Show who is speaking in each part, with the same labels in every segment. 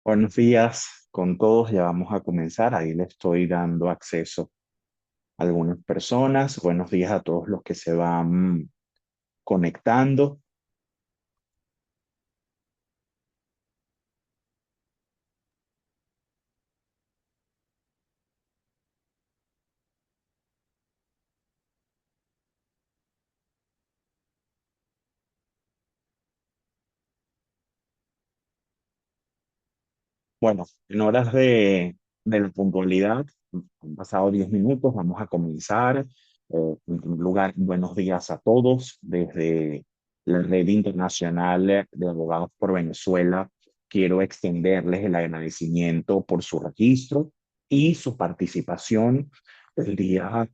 Speaker 1: Buenos días con todos, ya vamos a comenzar. Ahí le estoy dando acceso a algunas personas. Buenos días a todos los que se van conectando. Bueno, en horas de la puntualidad, han pasado 10 minutos, vamos a comenzar. En primer lugar, buenos días a todos desde la Red Internacional de Abogados por Venezuela. Quiero extenderles el agradecimiento por su registro y su participación el día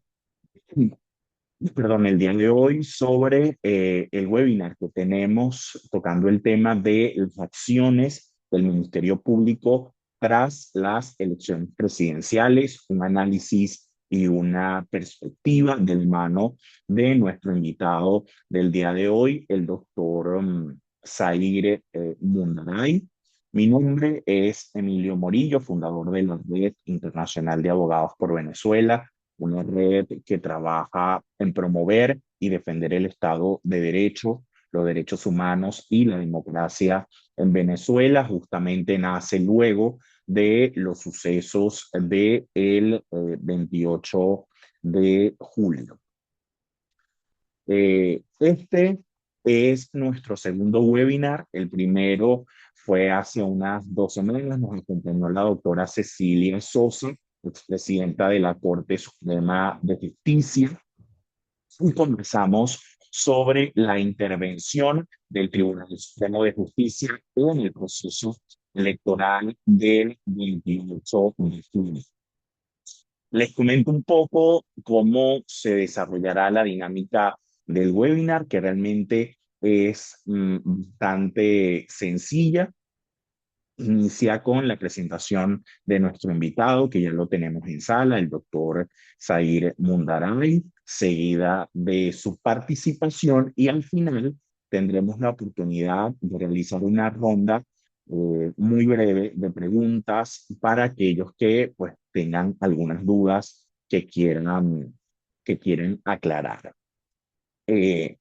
Speaker 1: el día de hoy sobre el webinar que tenemos tocando el tema de las acciones del Ministerio Público tras las elecciones presidenciales, un análisis y una perspectiva de mano de nuestro invitado del día de hoy, el doctor Zaire Mundaray. Mi nombre es Emilio Morillo, fundador de la Red Internacional de Abogados por Venezuela, una red que trabaja en promover y defender el Estado de Derecho, los derechos humanos y la democracia en Venezuela. Justamente nace luego de los sucesos del 28 de julio. Este es nuestro segundo webinar. El primero fue hace unas 2 semanas. Nos acompañó la doctora Cecilia Sosa, expresidenta de la Corte Suprema de Justicia, y conversamos sobre la intervención del Tribunal Supremo de Justicia en el proceso electoral del 28 de junio. Les comento un poco cómo se desarrollará la dinámica del webinar, que realmente es bastante sencilla. Inicia con la presentación de nuestro invitado, que ya lo tenemos en sala, el doctor Zaire Mundaray, seguida de su participación, y al final tendremos la oportunidad de realizar una ronda muy breve de preguntas para aquellos que pues tengan algunas dudas que quieren aclarar. Eh,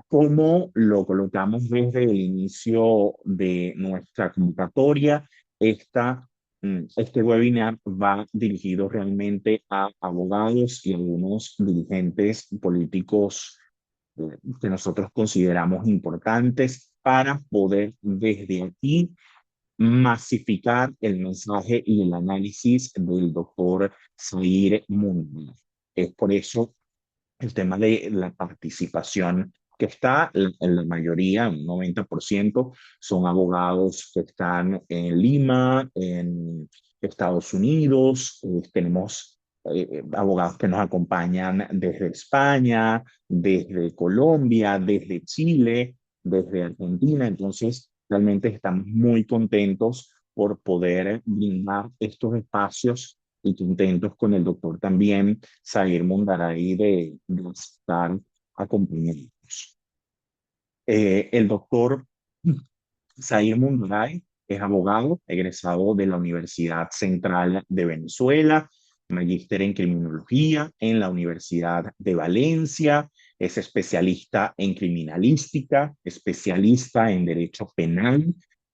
Speaker 1: ¿Cómo lo colocamos desde el inicio de nuestra convocatoria? Este webinar va dirigido realmente a abogados y algunos dirigentes políticos que nosotros consideramos importantes para poder desde aquí masificar el mensaje y el análisis del doctor Zaire Mundir. Es por eso el tema de la participación que está en la mayoría, un 90%, son abogados que están en Lima, en Estados Unidos. Tenemos abogados que nos acompañan desde España, desde Colombia, desde Chile, desde Argentina. Entonces, realmente estamos muy contentos por poder brindar estos espacios y intentos con el doctor también Zaire Mundaray de estar acompañándonos. El doctor Zaire Mundaray es abogado, egresado de la Universidad Central de Venezuela, magíster en criminología en la Universidad de Valencia, es especialista en criminalística, especialista en derecho penal,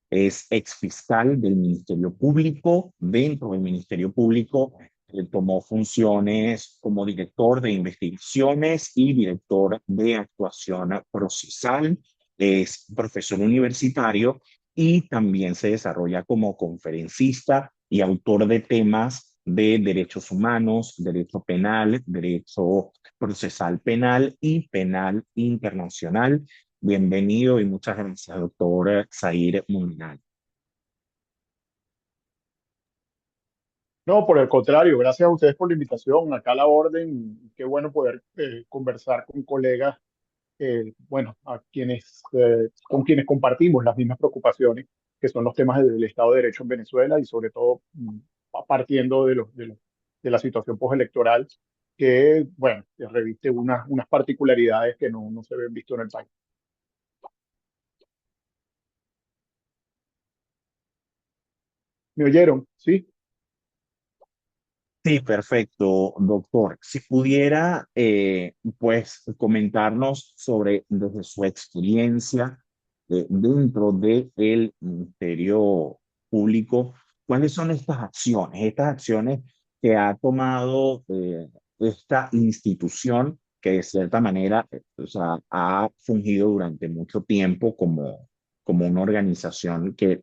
Speaker 1: es exfiscal del Ministerio Público. Dentro del Ministerio Público tomó funciones como director de investigaciones y director de actuación procesal. Es profesor universitario y también se desarrolla como conferencista y autor de temas de derechos humanos, derecho penal, derecho procesal penal y penal internacional. Bienvenido y muchas gracias, doctor Zaire Munal.
Speaker 2: No, por el contrario, gracias a ustedes por la invitación, acá a la orden. Qué bueno poder conversar con colegas, bueno, con quienes compartimos las mismas preocupaciones, que son los temas del Estado de Derecho en Venezuela y sobre todo partiendo de la situación postelectoral que, bueno, que reviste unas particularidades que no se ven visto en el país. ¿Me oyeron? ¿Sí?
Speaker 1: Sí, perfecto, doctor. Si pudiera, pues, comentarnos sobre desde su experiencia dentro del Ministerio Público, ¿cuáles son estas acciones que ha tomado esta institución que de cierta manera, o sea, ha fungido durante mucho tiempo como una organización que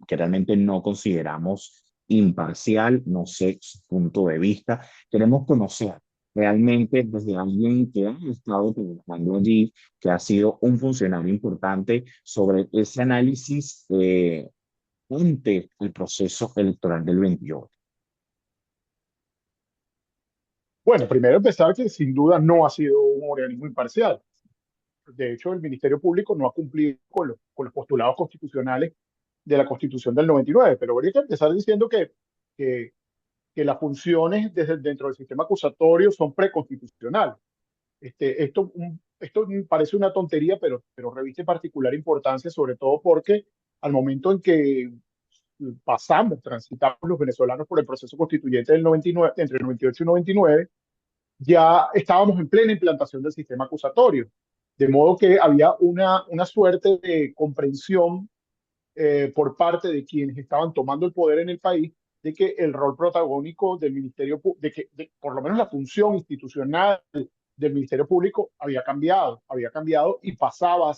Speaker 1: realmente no consideramos imparcial, no sé su punto de vista. Queremos conocer realmente desde alguien que ha estado trabajando allí, que ha sido un funcionario importante sobre ese análisis ante el proceso electoral del 28.
Speaker 2: Bueno, primero empezar que sin duda no ha sido un organismo imparcial. De hecho, el Ministerio Público no ha cumplido con los postulados constitucionales de la Constitución del 99, pero habría que empezar diciendo que, que las funciones dentro del sistema acusatorio son preconstitucionales. Esto parece una tontería, pero reviste particular importancia, sobre todo porque al momento en que transitamos los venezolanos por el proceso constituyente del 99, entre el 98 y 99, ya estábamos en plena implantación del sistema acusatorio. De modo que había una suerte de comprensión por parte de quienes estaban tomando el poder en el país de que el rol protagónico del Ministerio, por lo menos la función institucional del Ministerio Público había cambiado y pasaba a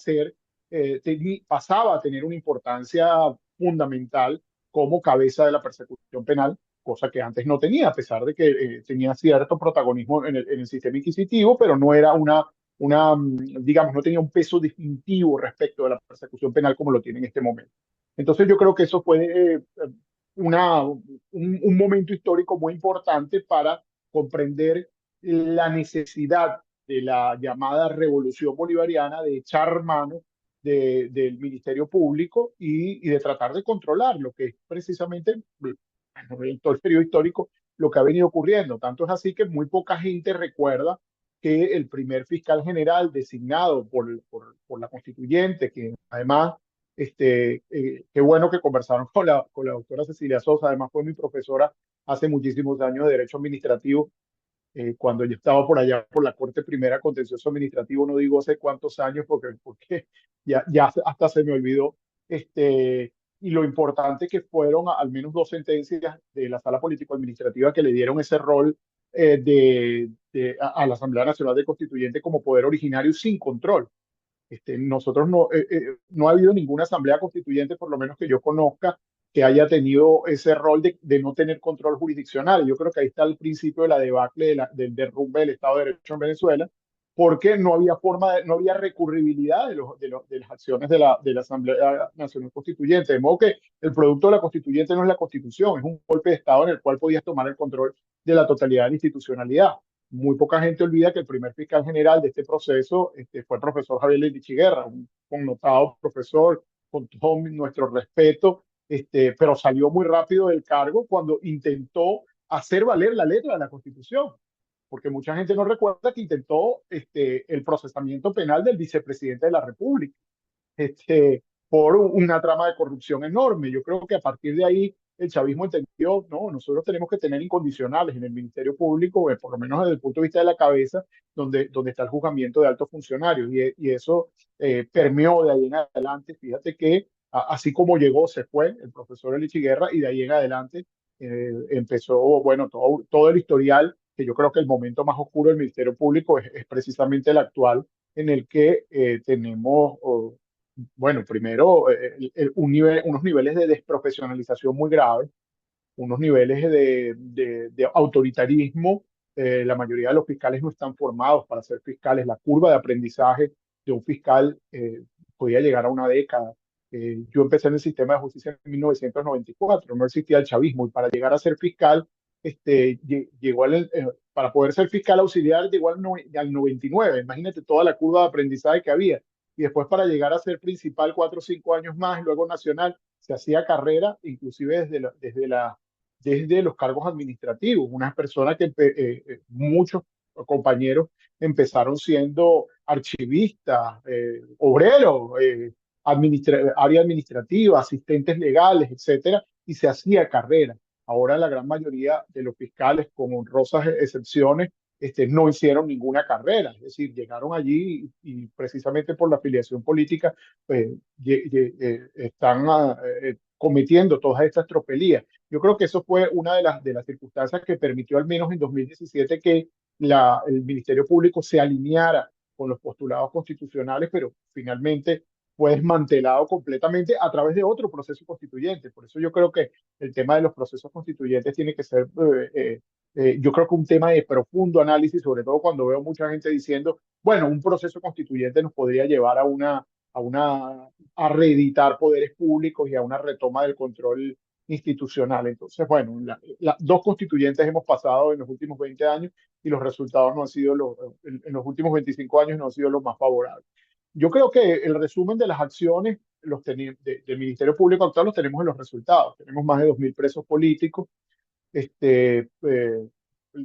Speaker 2: tener una importancia fundamental como cabeza de la persecución penal, cosa que antes no tenía, a pesar de que tenía cierto protagonismo en el sistema inquisitivo, pero no era digamos, no tenía un peso distintivo respecto de la persecución penal como lo tiene en este momento. Entonces yo creo que eso fue un momento histórico muy importante para comprender la necesidad de la llamada revolución bolivariana de echar mano del Ministerio Público y de tratar de controlar lo que es precisamente en todo el periodo histórico lo que ha venido ocurriendo. Tanto es así que muy poca gente recuerda que el primer fiscal general designado por la constituyente, que además, qué bueno que conversaron con la doctora Cecilia Sosa, además fue mi profesora hace muchísimos años de Derecho Administrativo, cuando yo estaba por allá por la Corte Primera Contencioso Administrativo, no digo hace cuántos años porque ya hasta se me olvidó, y lo importante que fueron al menos dos sentencias de la Sala Político-Administrativa que le dieron ese rol a la Asamblea Nacional de Constituyente como poder originario sin control. Nosotros no ha habido ninguna asamblea constituyente, por lo menos que yo conozca, que haya tenido ese rol de no tener control jurisdiccional. Yo creo que ahí está el principio de la debacle del derrumbe del Estado de Derecho en Venezuela, porque no había no había recurribilidad de las acciones de la Asamblea Nacional Constituyente. De modo que el producto de la constituyente no es la constitución, es un golpe de Estado en el cual podías tomar el control de la totalidad de la institucionalidad. Muy poca gente olvida que el primer fiscal general de este proceso fue el profesor Javier Lichiguerra, un connotado profesor con todo nuestro respeto, pero salió muy rápido del cargo cuando intentó hacer valer la letra de la Constitución, porque mucha gente no recuerda que intentó el procesamiento penal del vicepresidente de la República por una trama de corrupción enorme. Yo creo que a partir de ahí el chavismo entendió, no, nosotros tenemos que tener incondicionales en el Ministerio Público, por lo menos desde el punto de vista de la cabeza, donde está el juzgamiento de altos funcionarios. Y eso permeó de ahí en adelante. Fíjate que así como llegó, se fue el profesor Elichi Guerra y de ahí en adelante empezó, bueno, todo el historial, que yo creo que el momento más oscuro del Ministerio Público es precisamente el actual, en el que tenemos bueno, primero, unos niveles de desprofesionalización muy graves, unos niveles de autoritarismo. La mayoría de los fiscales no están formados para ser fiscales. La curva de aprendizaje de un fiscal podía llegar a una década. Yo empecé en el sistema de justicia en 1994, no existía el chavismo, y para llegar a ser fiscal, llegó para poder ser fiscal auxiliar llegó al 99. Imagínate toda la curva de aprendizaje que había. Y después para llegar a ser principal 4 o 5 años más, luego nacional, se hacía carrera, inclusive desde los cargos administrativos. Unas personas muchos compañeros empezaron siendo archivistas, obreros, área administrativa, asistentes legales, etcétera, y se hacía carrera. Ahora la gran mayoría de los fiscales, con honrosas excepciones, no hicieron ninguna carrera, es decir, llegaron allí y precisamente por la afiliación política están cometiendo todas estas tropelías. Yo creo que eso fue una de las circunstancias que permitió al menos en 2017 que el Ministerio Público se alineara con los postulados constitucionales, pero finalmente fue desmantelado completamente a través de otro proceso constituyente. Por eso yo creo que el tema de los procesos constituyentes tiene que ser, yo creo que un tema de profundo análisis, sobre todo cuando veo mucha gente diciendo, bueno, un proceso constituyente nos podría llevar a reeditar poderes públicos y a una retoma del control institucional. Entonces, bueno, dos constituyentes hemos pasado en los últimos 20 años y los resultados no han sido en los últimos 25 años no han sido los más favorables. Yo creo que el resumen de las acciones del Ministerio Público actual los tenemos en los resultados. Tenemos más de 2.000 presos políticos.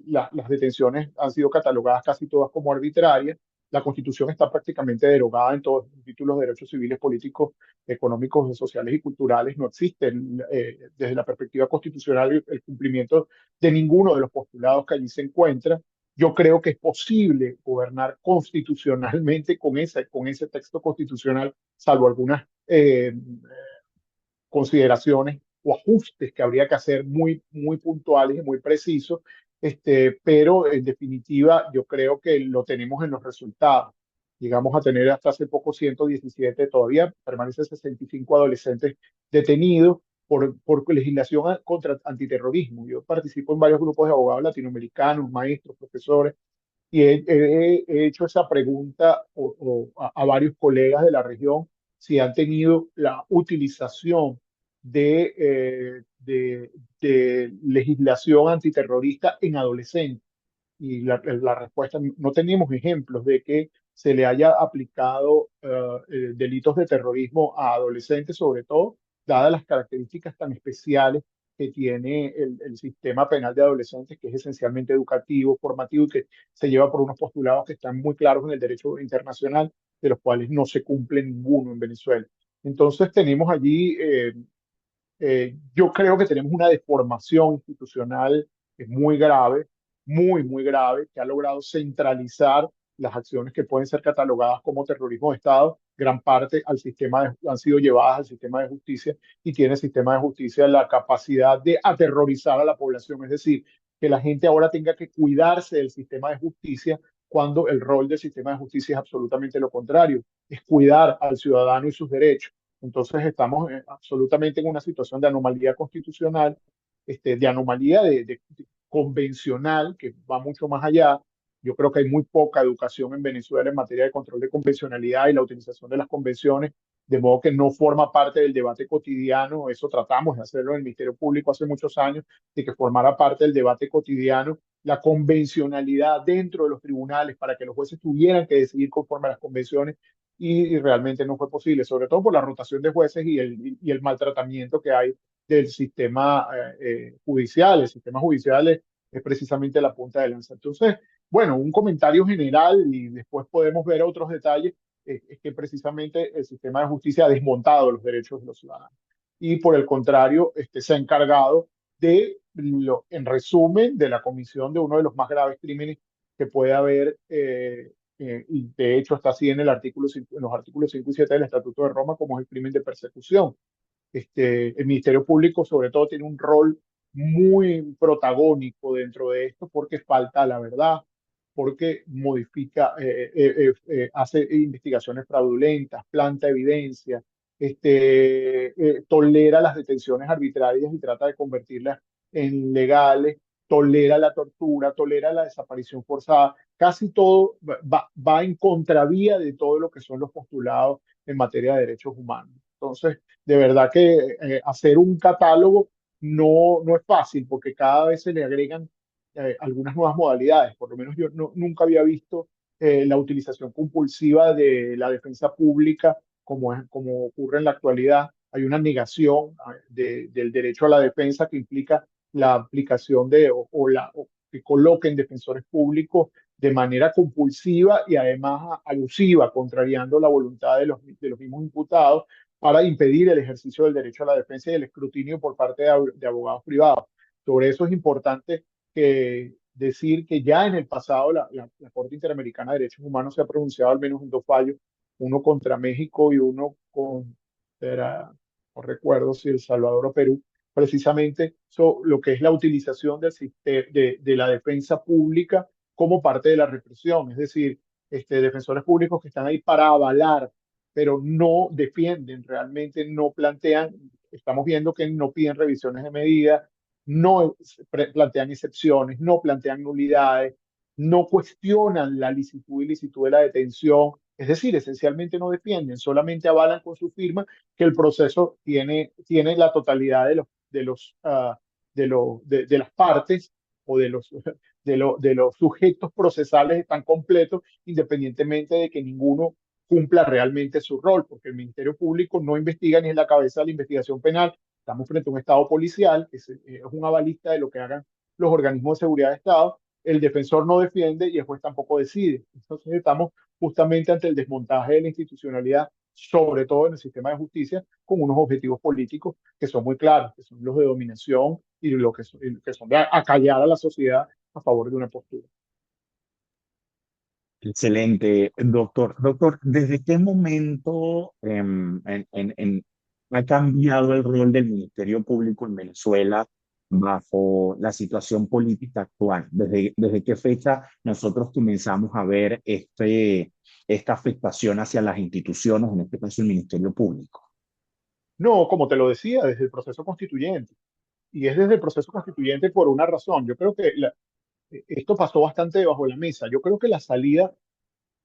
Speaker 2: Las detenciones han sido catalogadas casi todas como arbitrarias. La Constitución está prácticamente derogada en todos los títulos de derechos civiles, políticos, económicos, sociales y culturales. No existen, desde la perspectiva constitucional, el cumplimiento de ninguno de los postulados que allí se encuentran. Yo creo que es posible gobernar constitucionalmente con ese texto constitucional, salvo algunas consideraciones o ajustes que habría que hacer muy puntuales y muy precisos, pero en definitiva yo creo que lo tenemos en los resultados. Llegamos a tener hasta hace poco 117, todavía permanecen 65 adolescentes detenidos por legislación contra antiterrorismo. Yo participo en varios grupos de abogados latinoamericanos, maestros, profesores, y he hecho esa pregunta a varios colegas de la región si han tenido la utilización de legislación antiterrorista en adolescentes. Y la respuesta, no tenemos ejemplos de que se le haya aplicado delitos de terrorismo a adolescentes, sobre todo, dadas las características tan especiales que tiene el sistema penal de adolescentes, que es esencialmente educativo, formativo y que se lleva por unos postulados que están muy claros en el derecho internacional, de los cuales no se cumple ninguno en Venezuela. Entonces tenemos allí yo creo que tenemos una deformación institucional muy grave, muy grave, que ha logrado centralizar las acciones que pueden ser catalogadas como terrorismo de Estado, gran parte han sido llevadas al sistema de justicia y tiene el sistema de justicia la capacidad de aterrorizar a la población, es decir, que la gente ahora tenga que cuidarse del sistema de justicia cuando el rol del sistema de justicia es absolutamente lo contrario, es cuidar al ciudadano y sus derechos. Entonces estamos absolutamente en una situación de anomalía constitucional, de anomalía de convencional, que va mucho más allá. Yo creo que hay muy poca educación en Venezuela en materia de control de convencionalidad y la utilización de las convenciones, de modo que no forma parte del debate cotidiano. Eso tratamos de hacerlo en el Ministerio Público hace muchos años, de que formara parte del debate cotidiano la convencionalidad dentro de los tribunales para que los jueces tuvieran que decidir conforme a las convenciones y realmente no fue posible, sobre todo por la rotación de jueces y el maltratamiento que hay del sistema judicial. El sistema judicial es precisamente la punta de lanza. Entonces, bueno, un comentario general y después podemos ver otros detalles, es que precisamente el sistema de justicia ha desmontado los derechos de los ciudadanos y por el contrario, se ha encargado en resumen, de la comisión de uno de los más graves crímenes que puede haber y de hecho está así en en los artículos 5 y 7 del Estatuto de Roma, como es el crimen de persecución. El Ministerio Público, sobre todo, tiene un rol muy protagónico dentro de esto porque falta la verdad, porque hace investigaciones fraudulentas, planta evidencia, tolera las detenciones arbitrarias y trata de convertirlas en legales, tolera la tortura, tolera la desaparición forzada. Casi todo va en contravía de todo lo que son los postulados en materia de derechos humanos. Entonces, de verdad que hacer un catálogo no es fácil porque cada vez se le agregan algunas nuevas modalidades. Por lo menos yo nunca había visto la utilización compulsiva de la defensa pública como ocurre en la actualidad. Hay una negación del derecho a la defensa que implica la aplicación o que coloquen defensores públicos de manera compulsiva y además abusiva, contrariando la voluntad de los mismos imputados. para impedir el ejercicio del derecho a la defensa y el escrutinio por parte de abogados privados. Sobre eso es importante decir que ya en el pasado la Corte Interamericana de Derechos Humanos se ha pronunciado al menos en dos fallos, uno contra México y uno contra, no recuerdo si El Salvador o Perú, precisamente lo que es la utilización de la defensa pública como parte de la represión, es decir, defensores públicos que están ahí para avalar, pero no defienden, realmente no plantean, estamos viendo que no piden revisiones de medidas, no plantean excepciones, no plantean nulidades, no cuestionan la licitud y ilicitud de la detención, es decir, esencialmente no defienden, solamente avalan con su firma que el proceso tiene la totalidad de las partes o de los sujetos procesales están completos, independientemente de que ninguno cumpla realmente su rol, porque el Ministerio Público no investiga ni es la cabeza de la investigación penal. Estamos frente a un Estado policial, que es un avalista de lo que hagan los organismos de seguridad de Estado. El defensor no defiende y el juez tampoco decide. Entonces estamos justamente ante el desmontaje de la institucionalidad, sobre todo en el sistema de justicia, con unos objetivos políticos que son muy claros, que son los de dominación y que son de acallar a la sociedad a favor de una postura.
Speaker 1: Excelente, doctor. Doctor, ¿desde qué momento ha cambiado el rol del Ministerio Público en Venezuela bajo la situación política actual? ¿Desde qué fecha nosotros comenzamos a ver esta afectación hacia las instituciones, en este caso el Ministerio Público?
Speaker 2: No, como te lo decía, desde el proceso constituyente. Y es desde el proceso constituyente por una razón. Yo creo que esto pasó bastante debajo de la mesa. Yo creo que la salida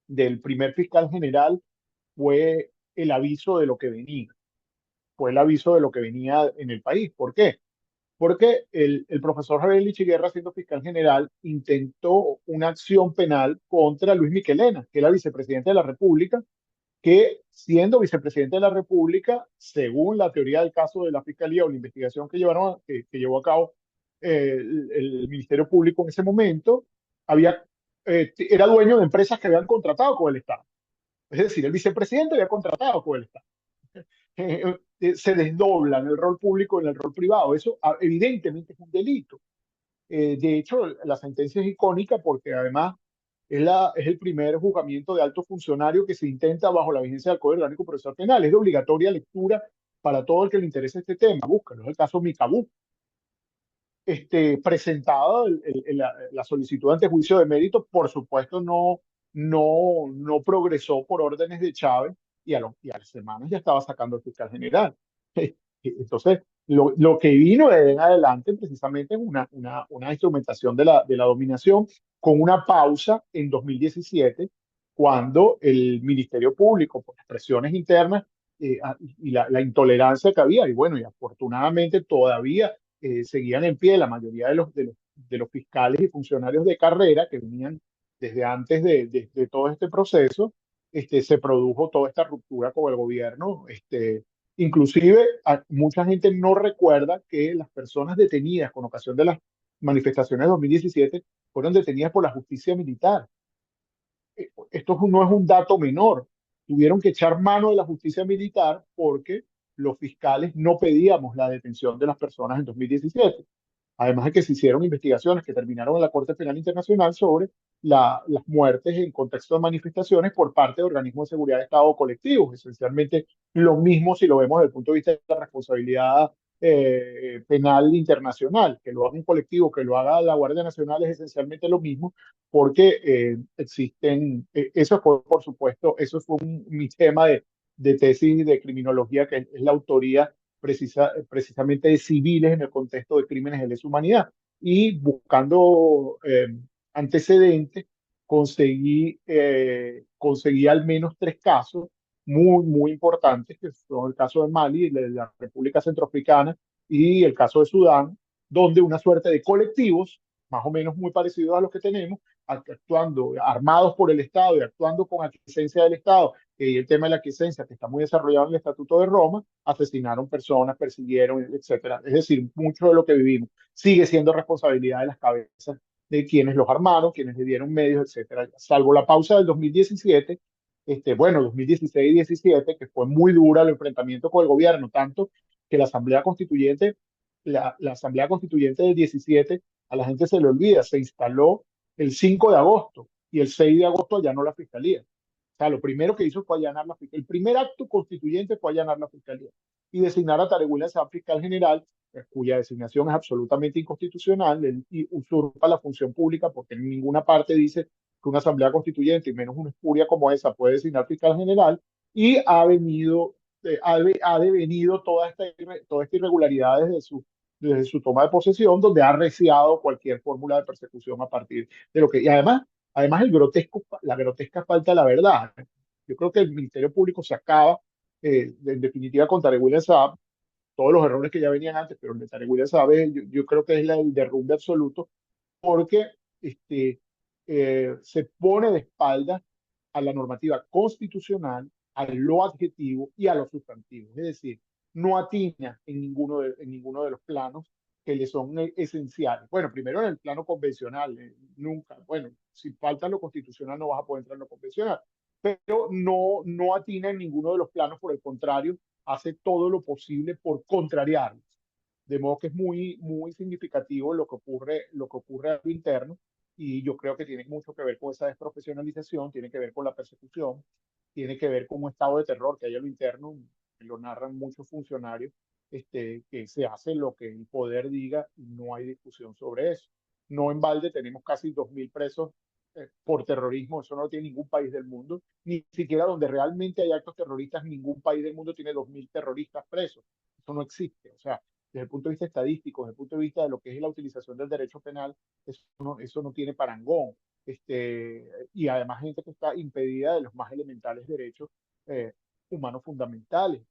Speaker 2: del primer fiscal general fue el aviso de lo que venía, fue el aviso de lo que venía en el país. ¿Por qué? Porque el profesor Javier Lichiguerra, siendo fiscal general, intentó una acción penal contra Luis Miquelena, que era vicepresidente de la República, que siendo vicepresidente de la República, según la teoría del caso de la Fiscalía o la investigación que llevó a cabo el Ministerio Público en ese momento, era dueño de empresas que habían contratado con el Estado. Es decir, el vicepresidente había contratado con el Estado. Se desdoblan el rol público en el rol privado. Eso evidentemente es un delito. De hecho, la sentencia es icónica porque además es el primer juzgamiento de alto funcionario que se intenta bajo la vigencia del Código Orgánico Procesal Penal. Es de obligatoria lectura para todo el que le interese este tema. Búscalo. Es el caso Micabú. Presentado la solicitud ante juicio de mérito, por supuesto no progresó por órdenes de Chávez y a las semanas ya estaba sacando el fiscal general. Entonces, lo que vino de en adelante precisamente es una instrumentación de la dominación con una pausa en 2017, cuando el Ministerio Público, por las presiones internas y la intolerancia que había, y bueno, y afortunadamente todavía seguían en pie la mayoría de los fiscales y funcionarios de carrera que venían desde antes de todo este proceso, se produjo toda esta ruptura con el gobierno. Inclusive, mucha gente no recuerda que las personas detenidas con ocasión de las manifestaciones de 2017 fueron detenidas por la justicia militar. Esto no es un dato menor. Tuvieron que echar mano de la justicia militar porque los fiscales no pedíamos la detención de las personas en 2017. Además de que se hicieron investigaciones que terminaron en la Corte Penal Internacional sobre las muertes en contexto de manifestaciones por parte de organismos de seguridad de Estado colectivos. Esencialmente lo mismo si lo vemos desde el punto de vista de la responsabilidad penal internacional. Que lo haga un colectivo, que lo haga la Guardia Nacional es esencialmente lo mismo porque eso fue, por supuesto, eso fue mi tema de tesis de criminología, que es la autoría precisamente de civiles en el contexto de crímenes de lesa humanidad. Y buscando antecedentes, conseguí al menos tres casos muy importantes, que son el caso de Mali, de la República Centroafricana y el caso de Sudán, donde una suerte de colectivos, más o menos muy parecidos a los que tenemos, actuando armados por el Estado y actuando con aquiescencia del Estado, y el tema de la aquiescencia que está muy desarrollado en el Estatuto de Roma, asesinaron personas, persiguieron, etcétera. Es decir, mucho de lo que vivimos sigue siendo responsabilidad de las cabezas de quienes los armaron, quienes le dieron medios, etcétera. Salvo la pausa del 2017, bueno, 2016 y 17, que fue muy dura el enfrentamiento con el gobierno, tanto que la Asamblea Constituyente del 17, a la gente se le olvida, se instaló el 5 de agosto y el 6 de agosto allanó la fiscalía. O sea, lo primero que hizo fue allanar la fiscalía. El primer acto constituyente fue allanar la fiscalía y designar a Tarek William Saab fiscal general, cuya designación es absolutamente inconstitucional y usurpa la función pública porque en ninguna parte dice que una asamblea constituyente, y menos una espuria como esa, puede designar fiscal general, y ha devenido toda esta irregularidad desde su toma de posesión, donde ha arreciado cualquier fórmula de persecución a partir de lo que, y además la grotesca falta de la verdad. Yo creo que el Ministerio Público se acaba, en definitiva, con Tarek William Saab, todos los errores que ya venían antes, pero el de Tarek William Saab, yo creo que es el derrumbe absoluto, porque este, se pone de espaldas a la normativa constitucional, a lo adjetivo y a lo sustantivo. Es decir, no atina en ninguno de los planos que le son esenciales. Bueno, primero en el plano convencional, nunca, bueno, si falta lo constitucional no vas a poder entrar en lo convencional, pero no atina en ninguno de los planos, por el contrario, hace todo lo posible por contrariarlos. De modo que es muy significativo lo que ocurre a lo interno, y yo creo que tiene mucho que ver con esa desprofesionalización, tiene que ver con la persecución, tiene que ver con un estado de terror que hay a lo interno, que lo narran muchos funcionarios, que se hace lo que el poder diga y no hay discusión sobre eso. No en balde tenemos casi 2.000 presos por terrorismo, eso no lo tiene ningún país del mundo, ni siquiera donde realmente hay actos terroristas, ningún país del mundo tiene 2.000 terroristas presos. Eso no existe. O sea, desde el punto de vista estadístico, desde el punto de vista de lo que es la utilización del derecho penal, eso no tiene parangón. Y además gente que está impedida de los más elementales derechos eh, humanos fundamentales,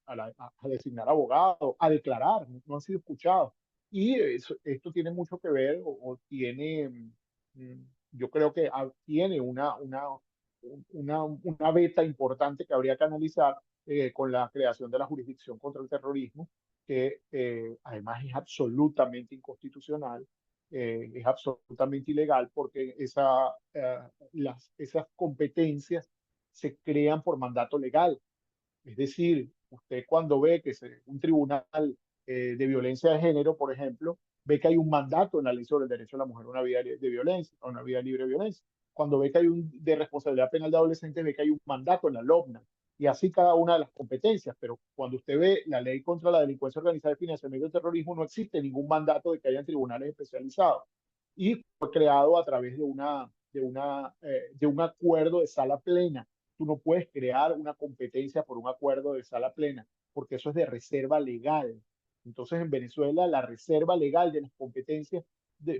Speaker 2: a designar abogados, a declarar, no han sido escuchados. Y esto tiene mucho que ver o tiene, yo creo que tiene una beta importante que habría que analizar con la creación de la jurisdicción contra el terrorismo, que además es absolutamente inconstitucional, es absolutamente ilegal, porque esas competencias se crean por mandato legal. Es decir, usted cuando ve que un tribunal de violencia de género, por ejemplo, ve que hay un mandato en la ley sobre el derecho de la mujer a una vida de violencia, a una vida libre de violencia. Cuando ve que hay un de responsabilidad penal de adolescentes, ve que hay un mandato en la LOBNA. Y así cada una de las competencias. Pero cuando usted ve la ley contra la delincuencia organizada y financiamiento del terrorismo, no existe ningún mandato de que hayan tribunales especializados. Y fue creado a través de un acuerdo de sala plena. Tú no puedes crear una competencia por un acuerdo de sala plena, porque eso es de reserva legal. Entonces, en Venezuela, la reserva legal de las competencias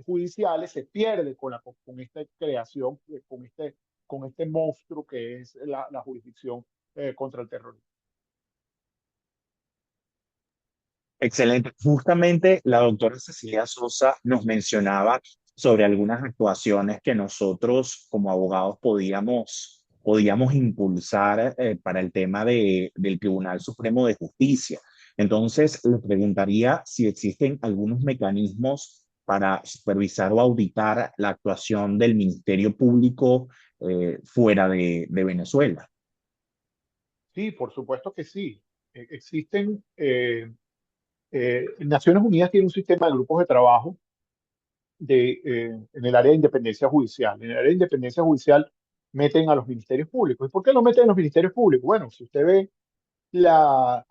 Speaker 2: judiciales se pierde con esta creación, con este monstruo que es la jurisdicción contra el terrorismo.
Speaker 1: Excelente. Justamente la doctora Cecilia Sosa nos mencionaba sobre algunas actuaciones que nosotros como abogados podíamos impulsar para el tema del Tribunal Supremo de Justicia. Entonces, le preguntaría si existen algunos mecanismos para supervisar o auditar la actuación del Ministerio Público fuera de Venezuela.
Speaker 2: Sí, por supuesto que sí. Existen, Naciones Unidas tiene un sistema de grupos de trabajo en el área de independencia judicial. En el área de independencia judicial meten a los ministerios públicos. ¿Y por qué lo meten a los ministerios públicos? Bueno, si usted ve la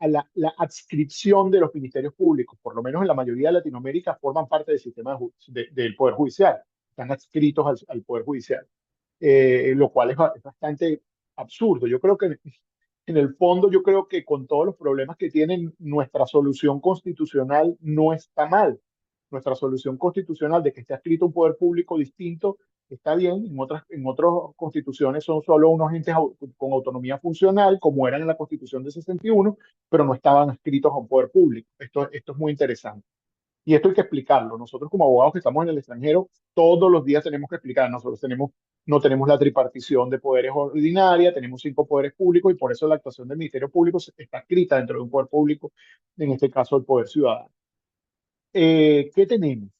Speaker 2: adscripción de los ministerios públicos, por lo menos en la mayoría de Latinoamérica, forman parte del sistema del Poder Judicial, están adscritos al Poder Judicial, lo cual es bastante absurdo. Yo creo que en el fondo, yo creo que con todos los problemas que tienen, nuestra solución constitucional no está mal. Nuestra solución constitucional de que esté adscrito un poder público distinto está bien. En otras constituciones son solo unos entes con autonomía funcional, como eran en la Constitución de 61, pero no estaban adscritos a un poder público. Esto es muy interesante. Y esto hay que explicarlo. Nosotros como abogados que estamos en el extranjero, todos los días tenemos que explicar. No tenemos la tripartición de poderes ordinaria, tenemos 5 poderes públicos, y por eso la actuación del Ministerio Público está escrita dentro de un poder público, en este caso el Poder Ciudadano. ¿Qué tenemos?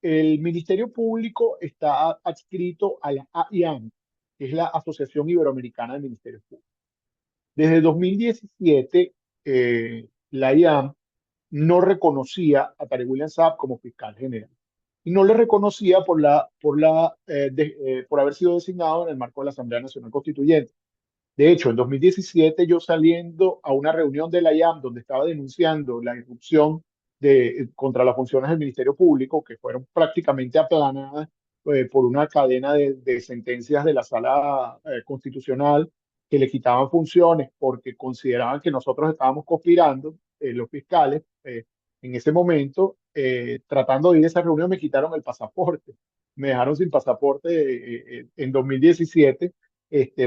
Speaker 2: El Ministerio Público está adscrito a la AIAN. que es la Asociación Iberoamericana de Ministerios Públicos. Desde 2017, la IAM no reconocía a Tarek William Saab como fiscal general. Y no le reconocía por haber sido designado en el marco de la Asamblea Nacional Constituyente. De hecho, en 2017, yo saliendo a una reunión de la IAM donde estaba denunciando la irrupción contra las funciones del Ministerio Público, que fueron prácticamente aplanadas por una cadena de sentencias de la Sala Constitucional que le quitaban funciones porque consideraban que nosotros estábamos conspirando, los fiscales, en ese momento, tratando de ir a esa reunión, me quitaron el pasaporte. Me dejaron sin pasaporte en 2017,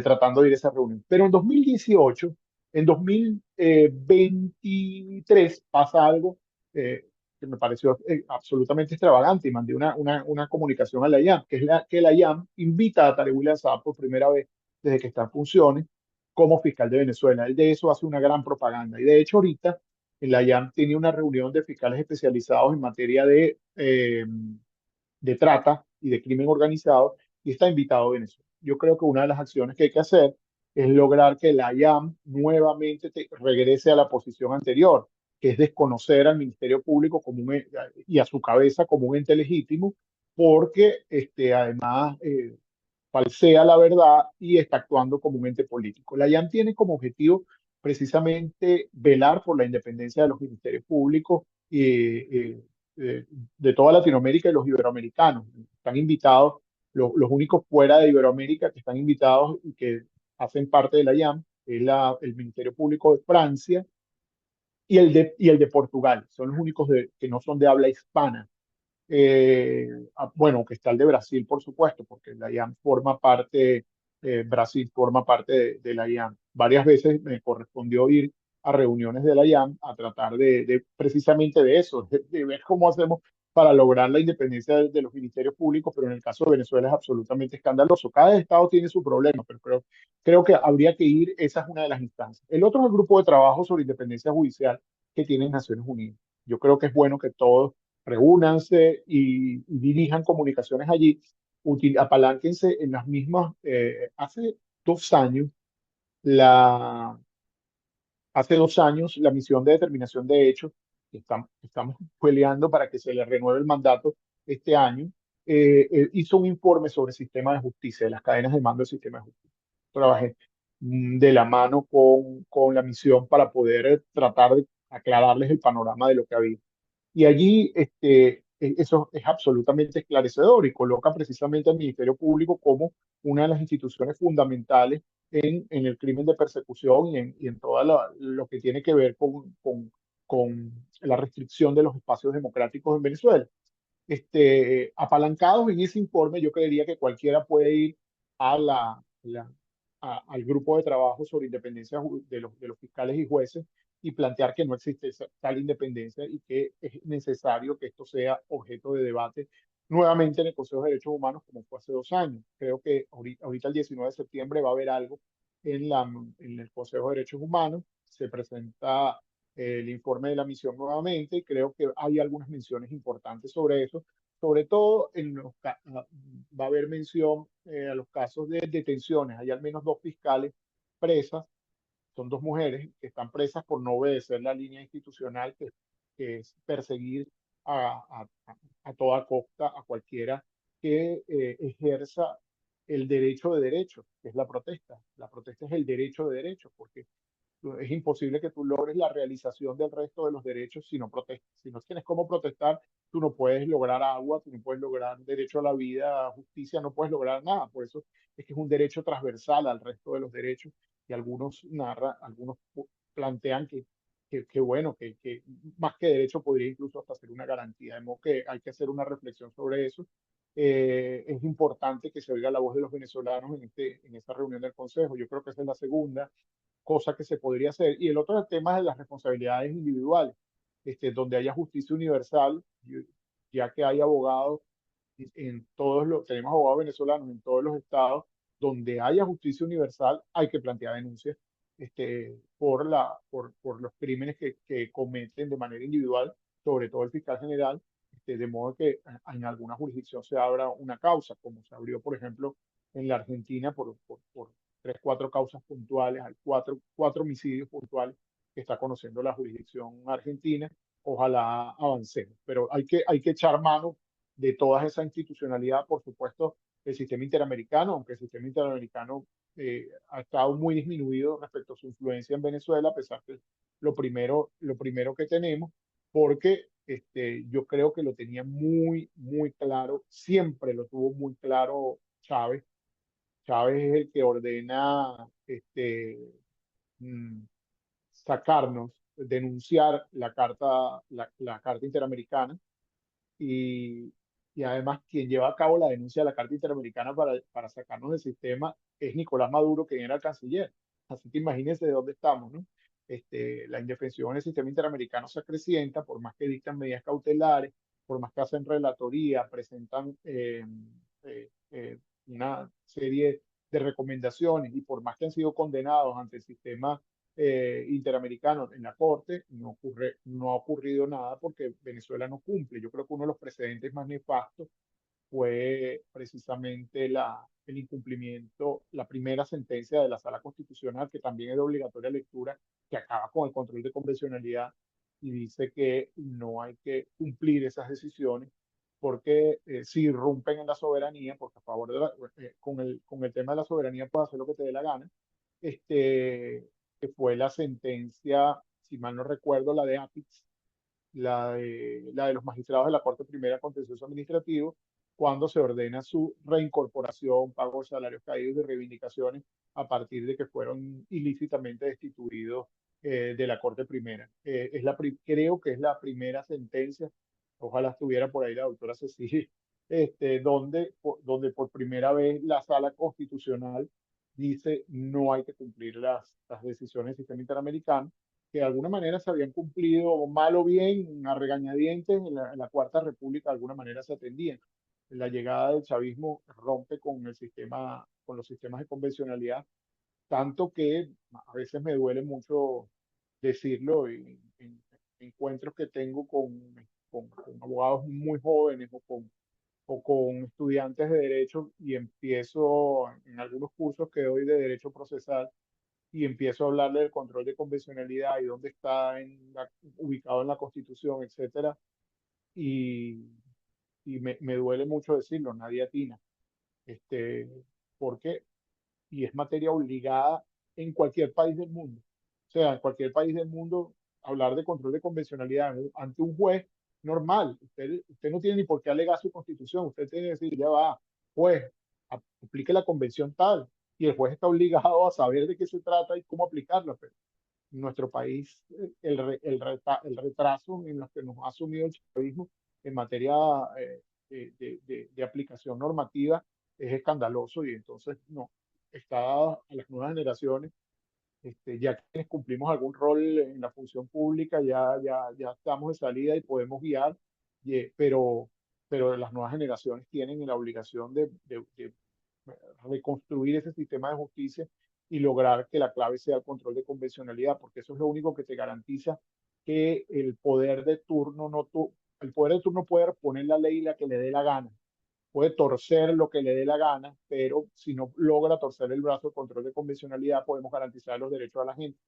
Speaker 2: tratando de ir a esa reunión. Pero en 2018, en 2023 pasa algo que me pareció absolutamente extravagante y mandé una comunicación a la IAM, que es que la IAM invita a Tarek William Saab por primera vez desde que está en funciones como fiscal de Venezuela. Él de eso hace una gran propaganda. Y de hecho ahorita en la IAM tiene una reunión de fiscales especializados en materia de trata y de crimen organizado y está invitado a Venezuela. Yo creo que una de las acciones que hay que hacer es lograr que la IAM nuevamente regrese a la posición anterior, que es desconocer al Ministerio Público como y a su cabeza como un ente legítimo, porque además falsea la verdad y está actuando como un ente político. La IAM tiene como objetivo precisamente velar por la independencia de los ministerios públicos de toda Latinoamérica y los iberoamericanos. Están invitados, los únicos fuera de Iberoamérica que están invitados y que hacen parte de la IAM, es el Ministerio Público de Francia y el de Portugal. Son los únicos que no son de habla hispana. Bueno, que está el de Brasil, por supuesto, porque la IAM forma parte, Brasil forma parte de la IAM. Varias veces me correspondió ir a reuniones de la IAM a tratar precisamente de eso, de ver cómo hacemos para lograr la independencia de los ministerios públicos, pero en el caso de Venezuela es absolutamente escandaloso. Cada estado tiene su problema, pero creo que habría que ir, esa es una de las instancias. El otro es el grupo de trabajo sobre independencia judicial que tiene Naciones Unidas. Yo creo que es bueno que todos reúnanse y dirijan comunicaciones allí, apalánquense en las mismas. Hace 2 años, la, hace 2 años, la misión de determinación de hechos, que estamos peleando para que se le renueve el mandato este año, hizo un informe sobre el sistema de justicia, de las cadenas de mando del sistema de justicia. Trabajé de la mano con la misión para poder tratar de aclararles el panorama de lo que había. Y allí eso es absolutamente esclarecedor y coloca precisamente al Ministerio Público como una de las instituciones fundamentales en el crimen de persecución y en todo lo que tiene que ver con la restricción de los espacios democráticos en Venezuela. Apalancados en ese informe, yo creería que cualquiera puede ir a al grupo de trabajo sobre independencia de los fiscales y jueces y plantear que no existe tal independencia y que es necesario que esto sea objeto de debate nuevamente en el Consejo de Derechos Humanos como fue hace 2 años. Creo que ahorita el 19 de septiembre va a haber algo en el Consejo de Derechos Humanos. Se presenta el informe de la misión nuevamente y creo que hay algunas menciones importantes sobre eso. Sobre todo va a haber mención a los casos de detenciones. Hay al menos 2 fiscales presas, son 2 mujeres que están presas por no obedecer la línea institucional que es perseguir a toda costa a cualquiera que ejerza el derecho de derechos, que es la protesta. La protesta es el derecho de derechos, porque es imposible que tú logres la realización del resto de los derechos si no protestas. Si no tienes cómo protestar, tú no puedes lograr agua, tú no puedes lograr derecho a la vida, justicia, no puedes lograr nada. Por eso es que es un derecho transversal al resto de los derechos y algunos plantean que bueno, que más que derecho podría incluso hasta ser una garantía. De modo que hay que hacer una reflexión sobre eso. Es importante que se oiga la voz de los venezolanos en esta reunión del Consejo. Yo creo que esa es la segunda cosa que se podría hacer. Y el otro es el tema de las responsabilidades individuales, donde haya justicia universal, ya que hay abogados tenemos abogados venezolanos en todos los estados, donde haya justicia universal, hay que plantear denuncias por los crímenes que cometen de manera individual, sobre todo el fiscal general, de modo que en alguna jurisdicción se abra una causa, como se abrió, por ejemplo, en la Argentina por tres, cuatro causas puntuales, hay cuatro homicidios puntuales que está conociendo la jurisdicción argentina. Ojalá avancemos, pero hay que echar mano de toda esa institucionalidad, por supuesto, el sistema interamericano, aunque el sistema interamericano ha estado muy disminuido respecto a su influencia en Venezuela, a pesar de lo primero que tenemos, porque yo creo que lo tenía muy, muy claro, siempre lo tuvo muy claro Chávez. Chávez es el que ordena mm, sacarnos, denunciar la Carta Interamericana y, y además quien lleva a cabo la denuncia de la Carta Interamericana para sacarnos del sistema es Nicolás Maduro, quien era el canciller. Así que imagínense de dónde estamos, ¿no? La indefensión en el sistema interamericano se acrecienta, por más que dictan medidas cautelares, por más que hacen relatoría, presentan una serie de recomendaciones y por más que han sido condenados ante el sistema interamericano en la Corte, no ha ocurrido nada porque Venezuela no cumple. Yo creo que uno de los precedentes más nefastos fue precisamente el incumplimiento, la primera sentencia de la Sala Constitucional, que también es de obligatoria lectura, que acaba con el control de convencionalidad y dice que no hay que cumplir esas decisiones porque si irrumpen en la soberanía, porque a favor con el tema de la soberanía puedes hacer lo que te dé la gana, que fue la sentencia, si mal no recuerdo, la de Apix, la de los magistrados de la Corte Primera Contencioso Administrativo, cuando se ordena su reincorporación, pago de salarios caídos y reivindicaciones a partir de que fueron ilícitamente destituidos de la Corte Primera. Creo que es la primera sentencia, ojalá estuviera por ahí la doctora Cecilia, donde por primera vez la Sala Constitucional dice no hay que cumplir las decisiones del sistema interamericano que de alguna manera se habían cumplido, mal o bien, a regañadientes, en la Cuarta República de alguna manera se atendían. La llegada del chavismo rompe con los sistemas de convencionalidad, tanto que a veces me duele mucho decirlo en encuentros que tengo con abogados muy jóvenes o con estudiantes de derecho y empiezo en algunos cursos que doy de derecho procesal y empiezo a hablarle del control de convencionalidad y dónde está ubicado en la Constitución, etcétera, y, y me duele mucho decirlo, nadie atina, este, porque, y es materia obligada en cualquier país del mundo. O sea, en cualquier país del mundo, hablar de control de convencionalidad ante un juez normal. Usted no tiene ni por qué alegar su constitución. Usted tiene que decir, ya va, juez, aplique la convención tal. Y el juez está obligado a saber de qué se trata y cómo aplicarla. Pero en nuestro país, el retraso en lo que nos ha asumido el chavismo en materia de aplicación normativa es escandaloso y entonces no, está a las nuevas generaciones, ya que cumplimos algún rol en la función pública, ya estamos de salida y podemos guiar, pero las nuevas generaciones tienen la obligación de reconstruir ese sistema de justicia y lograr que la clave sea el control de convencionalidad, porque eso es lo único que te garantiza que el poder de turno puede poner la ley la que le dé la gana, puede torcer lo que le dé la gana, pero si no logra torcer el brazo de control de convencionalidad, podemos garantizar los derechos a la gente.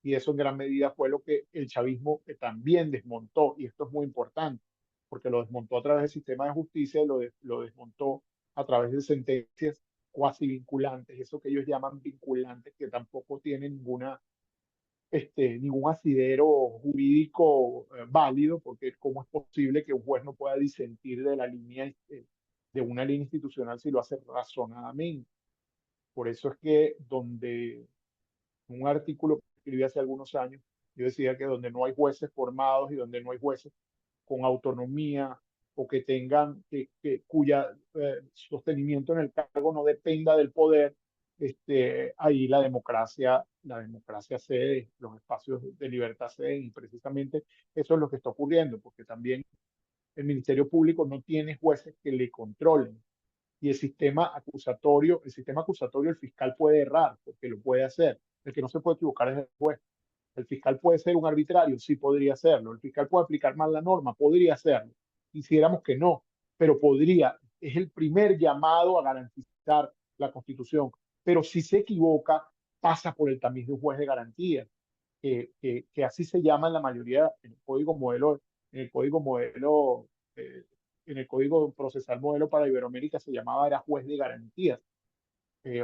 Speaker 2: Y eso en gran medida fue lo que el chavismo también desmontó, y esto es muy importante, porque lo desmontó a través del sistema de justicia y lo desmontó a través de sentencias cuasi vinculantes, eso que ellos llaman vinculantes, que tampoco tienen ningún asidero jurídico válido, porque cómo es posible que un juez no pueda disentir de la línea, de una línea institucional si lo hace razonadamente. Por eso es que un artículo que escribí hace algunos años, yo decía que donde no hay jueces formados y donde no hay jueces con autonomía o que tengan, cuya sostenimiento en el cargo no dependa del poder, ahí la democracia cede, los espacios de libertad ceden y precisamente eso es lo que está ocurriendo, porque también el Ministerio Público no tiene jueces que le controlen. Y el sistema acusatorio, el fiscal puede errar, porque lo puede hacer. El que no se puede equivocar es el juez. El fiscal puede ser un arbitrario, sí podría serlo. El fiscal puede aplicar mal la norma, podría hacerlo. Quisiéramos que no, pero podría. Es el primer llamado a garantizar la Constitución, pero si se equivoca, pasa por el tamiz de un juez de garantía, que así se llama en la mayoría, en el código modelo, eh, en el código procesal modelo para Iberoamérica se llamaba, era juez de garantías,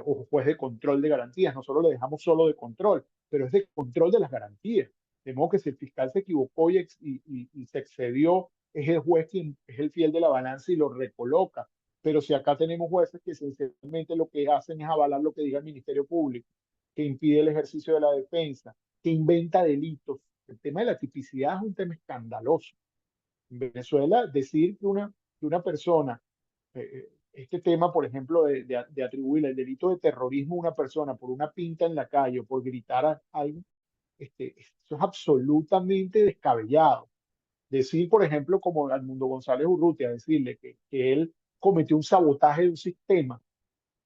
Speaker 2: o juez de control de garantías. Nosotros le dejamos solo de control, pero es de control de las garantías. De modo que si el fiscal se equivocó y se excedió, es el juez quien es el fiel de la balanza y lo recoloca. Pero si acá tenemos jueces que esencialmente lo que hacen es avalar lo que diga el Ministerio Público, que impide el ejercicio de la defensa, que inventa delitos. El tema de la tipicidad es un tema escandaloso. En Venezuela, decir que una persona, este tema, por ejemplo, de atribuir el delito de terrorismo a una persona por una pinta en la calle o por gritar a alguien, eso es absolutamente descabellado. Decir, por ejemplo, como Edmundo González Urrutia, decirle que él cometió un sabotaje de un sistema.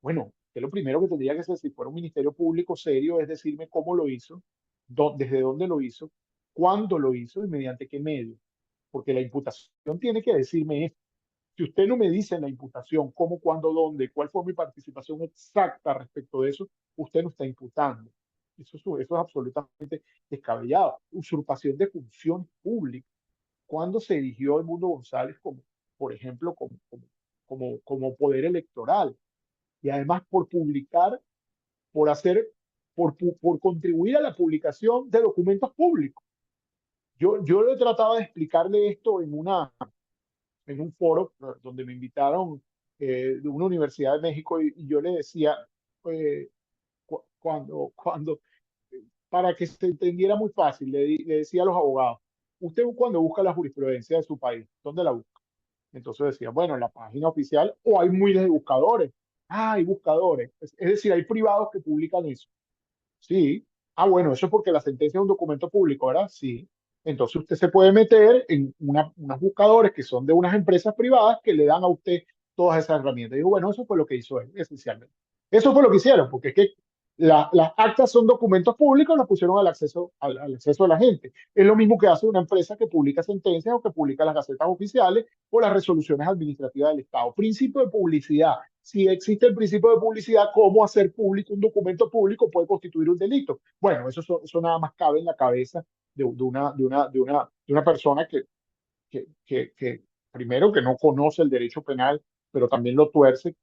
Speaker 2: Bueno, que lo primero que tendría que hacer si fuera un ministerio público serio es decirme cómo lo hizo, desde dónde lo hizo, cuándo lo hizo y mediante qué medio. Porque la imputación tiene que decirme esto. Si usted no me dice en la imputación cómo, cuándo, dónde, cuál fue mi participación exacta respecto de eso, usted no está imputando. Eso es absolutamente descabellado. Usurpación de funciones públicas. ¿Cuándo se erigió Edmundo González como, por ejemplo, como poder electoral? Y además por publicar, por hacer, por contribuir a la publicación de documentos públicos. Yo le trataba de explicarle esto en un foro donde me invitaron, de una universidad de México, y yo le decía, eh, cuando, para que se entendiera muy fácil, le decía a los abogados, usted cuando busca la jurisprudencia de su país, ¿dónde la busca? Entonces decía, bueno, en la página oficial, o hay miles de buscadores. Ah, hay buscadores. Es decir, hay privados que publican eso. Sí. Ah, bueno, eso es porque la sentencia es un documento público, ¿verdad? Sí. Entonces usted se puede meter en unos buscadores que son de unas empresas privadas que le dan a usted todas esas herramientas. Y digo, bueno, eso fue lo que hizo él, esencialmente. Eso fue lo que hicieron, porque es que las actas son documentos públicos, los pusieron al acceso de la gente. Es lo mismo que hace una empresa que publica sentencias o que publica las gacetas oficiales o las resoluciones administrativas del Estado. Principio de publicidad. Si existe el principio de publicidad, ¿cómo hacer público un documento público puede constituir un delito? Bueno, eso nada más cabe en la cabeza de una persona que primero que no conoce el derecho penal, pero también lo tuerce,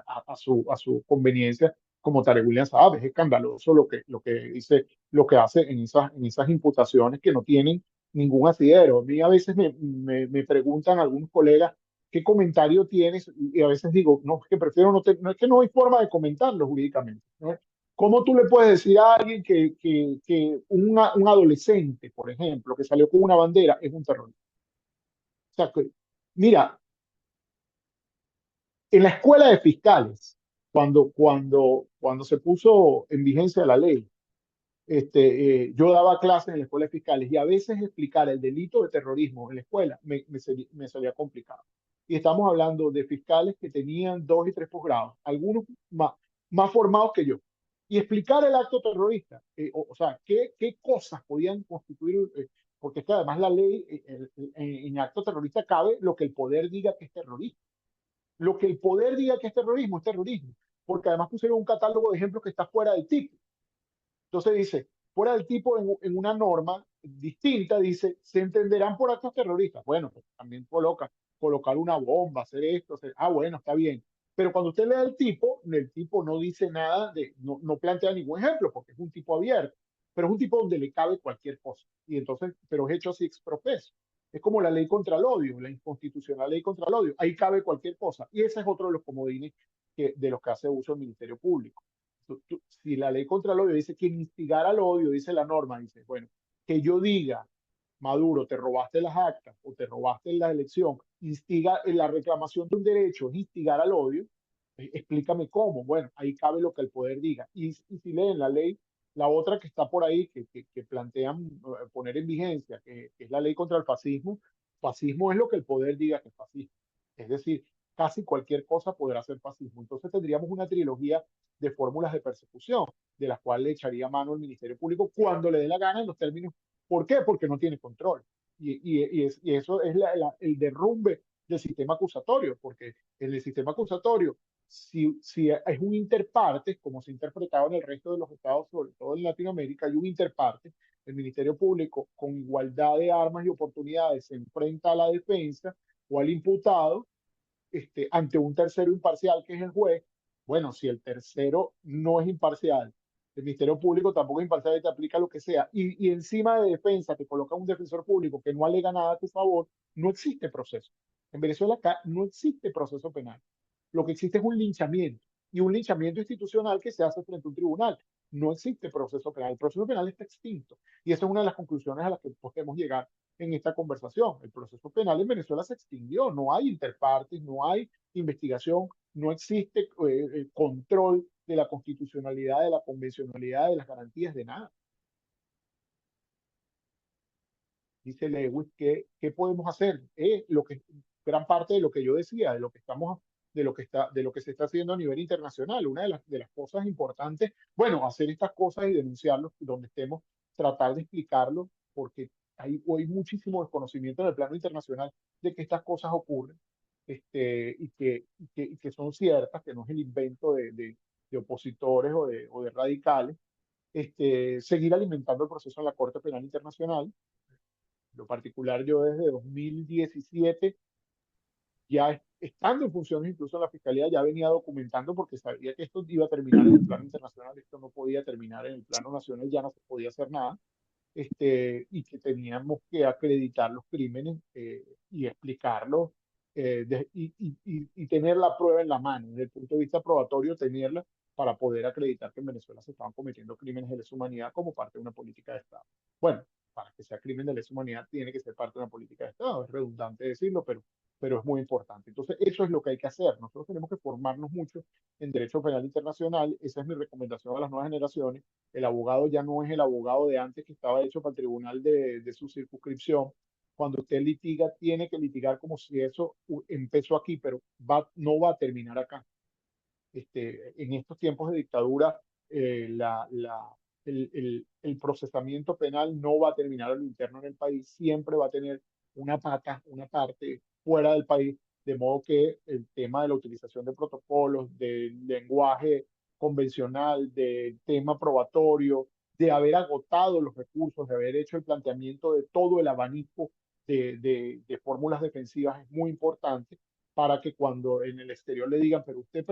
Speaker 2: a su conveniencia, como Tarek William Saab. Es escandaloso lo que hace en esas imputaciones que no tienen ningún asidero. A mí a veces me preguntan algunos colegas qué comentario tienes, y a veces digo, no, es que prefiero no es que no hay forma de comentarlo jurídicamente, ¿no? ¿Cómo tú le puedes decir a alguien que un adolescente, por ejemplo, que salió con una bandera es un terrorista? O sea, mira, en la escuela de fiscales, cuando se puso en vigencia la ley, yo daba clases en la escuela de fiscales y a veces explicar el delito de terrorismo en la escuela me salía complicado. Y estamos hablando de fiscales que tenían 2 y 3 posgrados, algunos más formados que yo. Y explicar el acto terrorista, o sea, qué cosas podían constituir, porque es que además la ley, en acto terrorista cabe lo que el poder diga que es terrorismo. Lo que el poder diga que es terrorismo, porque además pusieron un catálogo de ejemplos que está fuera del tipo. Entonces dice, fuera del tipo en una norma distinta, dice, se entenderán por actos terroristas. Bueno, pues también colocar una bomba, hacer esto, bueno, está bien. Pero cuando usted lee el tipo no dice nada no plantea ningún ejemplo, porque es un tipo abierto, pero es un tipo donde le cabe cualquier cosa. Y entonces, pero es hecho así exprofeso. Es como la ley contra el odio, la inconstitucional ley contra el odio. Ahí cabe cualquier cosa. Y ese es otro de los comodines de los que hace uso el Ministerio Público. Si la ley contra el odio dice que instigar al odio, dice la norma, dice, bueno, que yo diga, Maduro, te robaste las actas o te robaste la elección, instiga en la reclamación de un derecho, es instigar al odio, explícame cómo. Bueno, ahí cabe lo que el poder diga. Y si leen la ley, la otra que está por ahí, que plantean poner en vigencia, que es la ley contra el fascismo, fascismo es lo que el poder diga que es fascismo. Es decir, casi cualquier cosa podrá ser fascismo. Entonces tendríamos una trilogía de fórmulas de persecución, de las cuales le echaría mano el Ministerio Público cuando le dé la gana en los términos. ¿Por qué? Porque no tiene control. Y eso es el derrumbe del sistema acusatorio, porque en el sistema acusatorio si es un interpartes, como se ha interpretado en el resto de los estados, sobre todo en Latinoamérica, hay un interpartes, el Ministerio Público con igualdad de armas y oportunidades se enfrenta a la defensa o al imputado ante un tercero imparcial que es el juez. Bueno, si el tercero no es imparcial, el Ministerio Público tampoco es imparcial y te aplica lo que sea, y encima de defensa te coloca un defensor público que no alega nada a tu favor, no existe proceso. En Venezuela acá no existe proceso penal. Lo que existe es un linchamiento, y un linchamiento institucional que se hace frente a un tribunal. No existe proceso penal. El proceso penal está extinto. Y esa es una de las conclusiones a las que podemos llegar en esta conversación. El proceso penal en Venezuela se extinguió. No hay interpartes, no hay investigación, no existe control de la constitucionalidad, de la convencionalidad, de las garantías, de nada. Dice Lewis, ¿qué podemos hacer? Gran parte de lo que yo decía, de lo que estamos, de lo que se está haciendo a nivel internacional. Una de las cosas importantes, bueno, hacer estas cosas y denunciarlos donde estemos, tratar de explicarlo, porque hay hoy muchísimo desconocimiento en el plano internacional de que estas cosas ocurren, y que son ciertas, que no es el invento de opositores o de radicales. Seguir alimentando el proceso en la Corte Penal Internacional. Lo particular, yo desde 2017, ya estando en funciones incluso en la Fiscalía, ya venía documentando porque sabía que esto iba a terminar en el plano internacional, esto no podía terminar en el plano nacional, ya no se podía hacer nada, y que teníamos que acreditar los crímenes y explicarlos, y tener la prueba en la mano, desde el punto de vista probatorio, tenerla para poder acreditar que en Venezuela se estaban cometiendo crímenes de lesa humanidad como parte de una política de Estado. Bueno, para que sea crimen de lesa humanidad tiene que ser parte de una política de Estado, es redundante decirlo, pero es muy importante. Entonces, eso es lo que hay que hacer. Nosotros tenemos que formarnos mucho en derecho penal internacional. Esa es mi recomendación a las nuevas generaciones. El abogado ya no es el abogado de antes que estaba hecho para el tribunal de su circunscripción. Cuando usted litiga, tiene que litigar como si eso empezó aquí, pero no va a terminar acá. En estos tiempos de dictadura, el procesamiento penal no va a terminar a lo interno en el país, siempre va a tener una parte fuera del país, de modo que el tema de la utilización de protocolos, del lenguaje convencional, del tema probatorio, de haber agotado los recursos, de haber hecho el planteamiento de todo el abanico de fórmulas defensivas es muy importante para que cuando en el exterior le digan, pero usted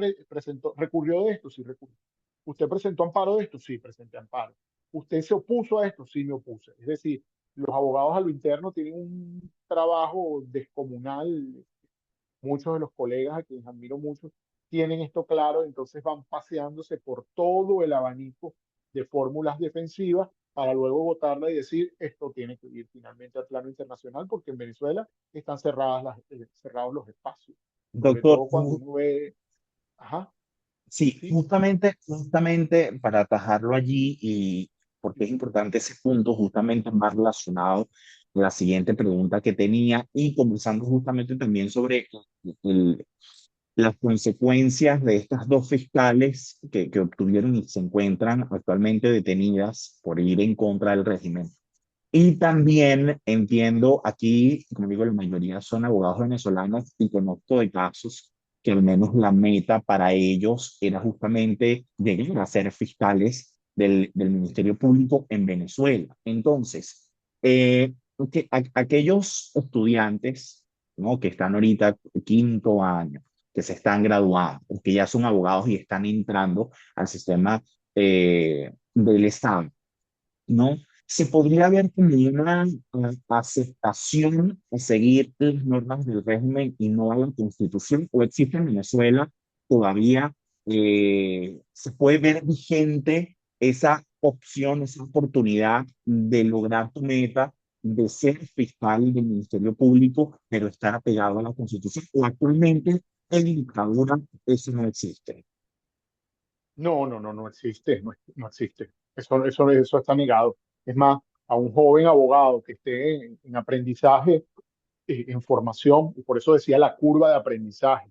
Speaker 2: recurrió de esto, sí recurrió. Usted presentó amparo de esto, sí presenté amparo. Usted se opuso a esto, sí me opuse. Es decir, los abogados a lo interno tienen un trabajo descomunal. Muchos de los colegas a quienes admiro mucho tienen esto claro, entonces van paseándose por todo el abanico de fórmulas defensivas para luego votarla y decir esto tiene que ir finalmente al plano internacional porque en Venezuela están cerrados los espacios, sobre
Speaker 1: Doctor,
Speaker 2: todo cuando uno ve, ajá,
Speaker 1: sí,
Speaker 2: sí,
Speaker 1: justamente para atajarlo allí y porque es importante ese punto, justamente más relacionado a la siguiente pregunta que tenía y conversando justamente también sobre el- las consecuencias de estas dos fiscales que obtuvieron y se encuentran actualmente detenidas por ir en contra del régimen. Y también entiendo aquí, como digo, la mayoría son abogados venezolanos y conozco de casos que al menos la meta para ellos era justamente llegar a ser fiscales del Ministerio Público en Venezuela. Entonces, aquellos estudiantes, ¿no? Que están ahorita quinto año, que se están graduando, que ya son abogados y están entrando al sistema del Estado, ¿no? Se podría ver como una aceptación a seguir las normas del régimen y no a la Constitución, o existe en Venezuela todavía, se puede ver vigente esa opción, esa oportunidad de lograr tu meta de ser fiscal del Ministerio Público, pero estar apegado a la Constitución, o actualmente en dictadura eso no existe.
Speaker 2: no existe, no existe. Eso está negado. Es más, a un joven abogado que esté en aprendizaje, en formación, y por eso decía la curva de aprendizaje.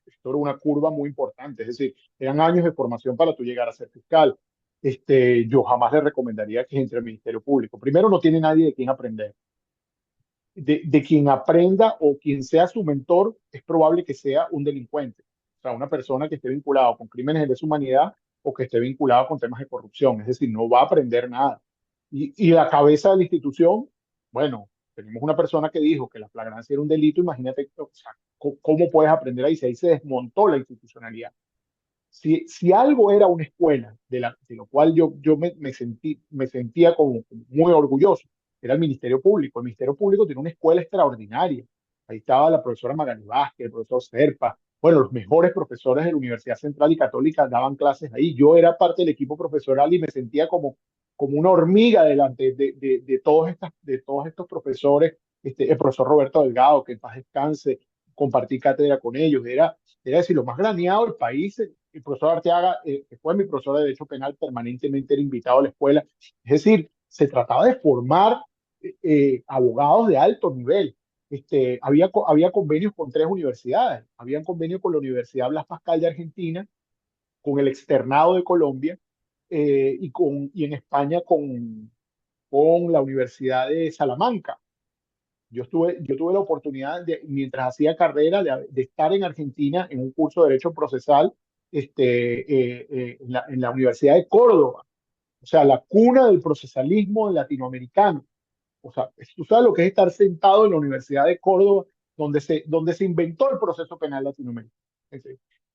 Speaker 2: Esto era una curva muy importante, es decir, eran años de formación para tú llegar a ser fiscal. Yo jamás le recomendaría que entre al Ministerio Público. Primero, no tiene nadie de quien aprender. De quien aprenda o quien sea su mentor, es probable que sea un delincuente. sea, una persona que esté vinculada con crímenes de lesa humanidad o que esté vinculada con temas de corrupción. Es decir, no va a aprender nada. Y la cabeza de la institución, bueno, tenemos una persona que dijo que la flagrancia era un delito, imagínate, o sea, ¿cómo puedes aprender ahí? Si ahí se desmontó la institucionalidad. Si algo era una escuela, de lo cual yo me sentía como muy orgulloso, era el Ministerio Público. El Ministerio Público tiene una escuela extraordinaria. Ahí estaba la profesora Magali Vázquez, el profesor Serpa. Bueno, los mejores profesores de la Universidad Central y Católica daban clases ahí. Yo era parte del equipo profesoral y me sentía como una hormiga delante de todos estos profesores. El profesor Roberto Delgado, que en paz descanse, compartí cátedra con ellos. Era decir, lo más graneado del país. El profesor Arteaga, que fue mi profesor de Derecho Penal, permanentemente era invitado a la escuela. Es decir, se trataba de formar abogados de alto nivel. Había convenios con 3 universidades. Había convenio con la Universidad Blas Pascal de Argentina, con el Externado de Colombia y en España con la Universidad de Salamanca. Yo tuve la oportunidad, mientras hacía carrera, de estar en Argentina en un curso de Derecho Procesal en la Universidad de Córdoba, o sea, la cuna del procesalismo latinoamericano. O sea, tú sabes lo que es estar sentado en la Universidad de Córdoba, donde se inventó el proceso penal latinoamericano,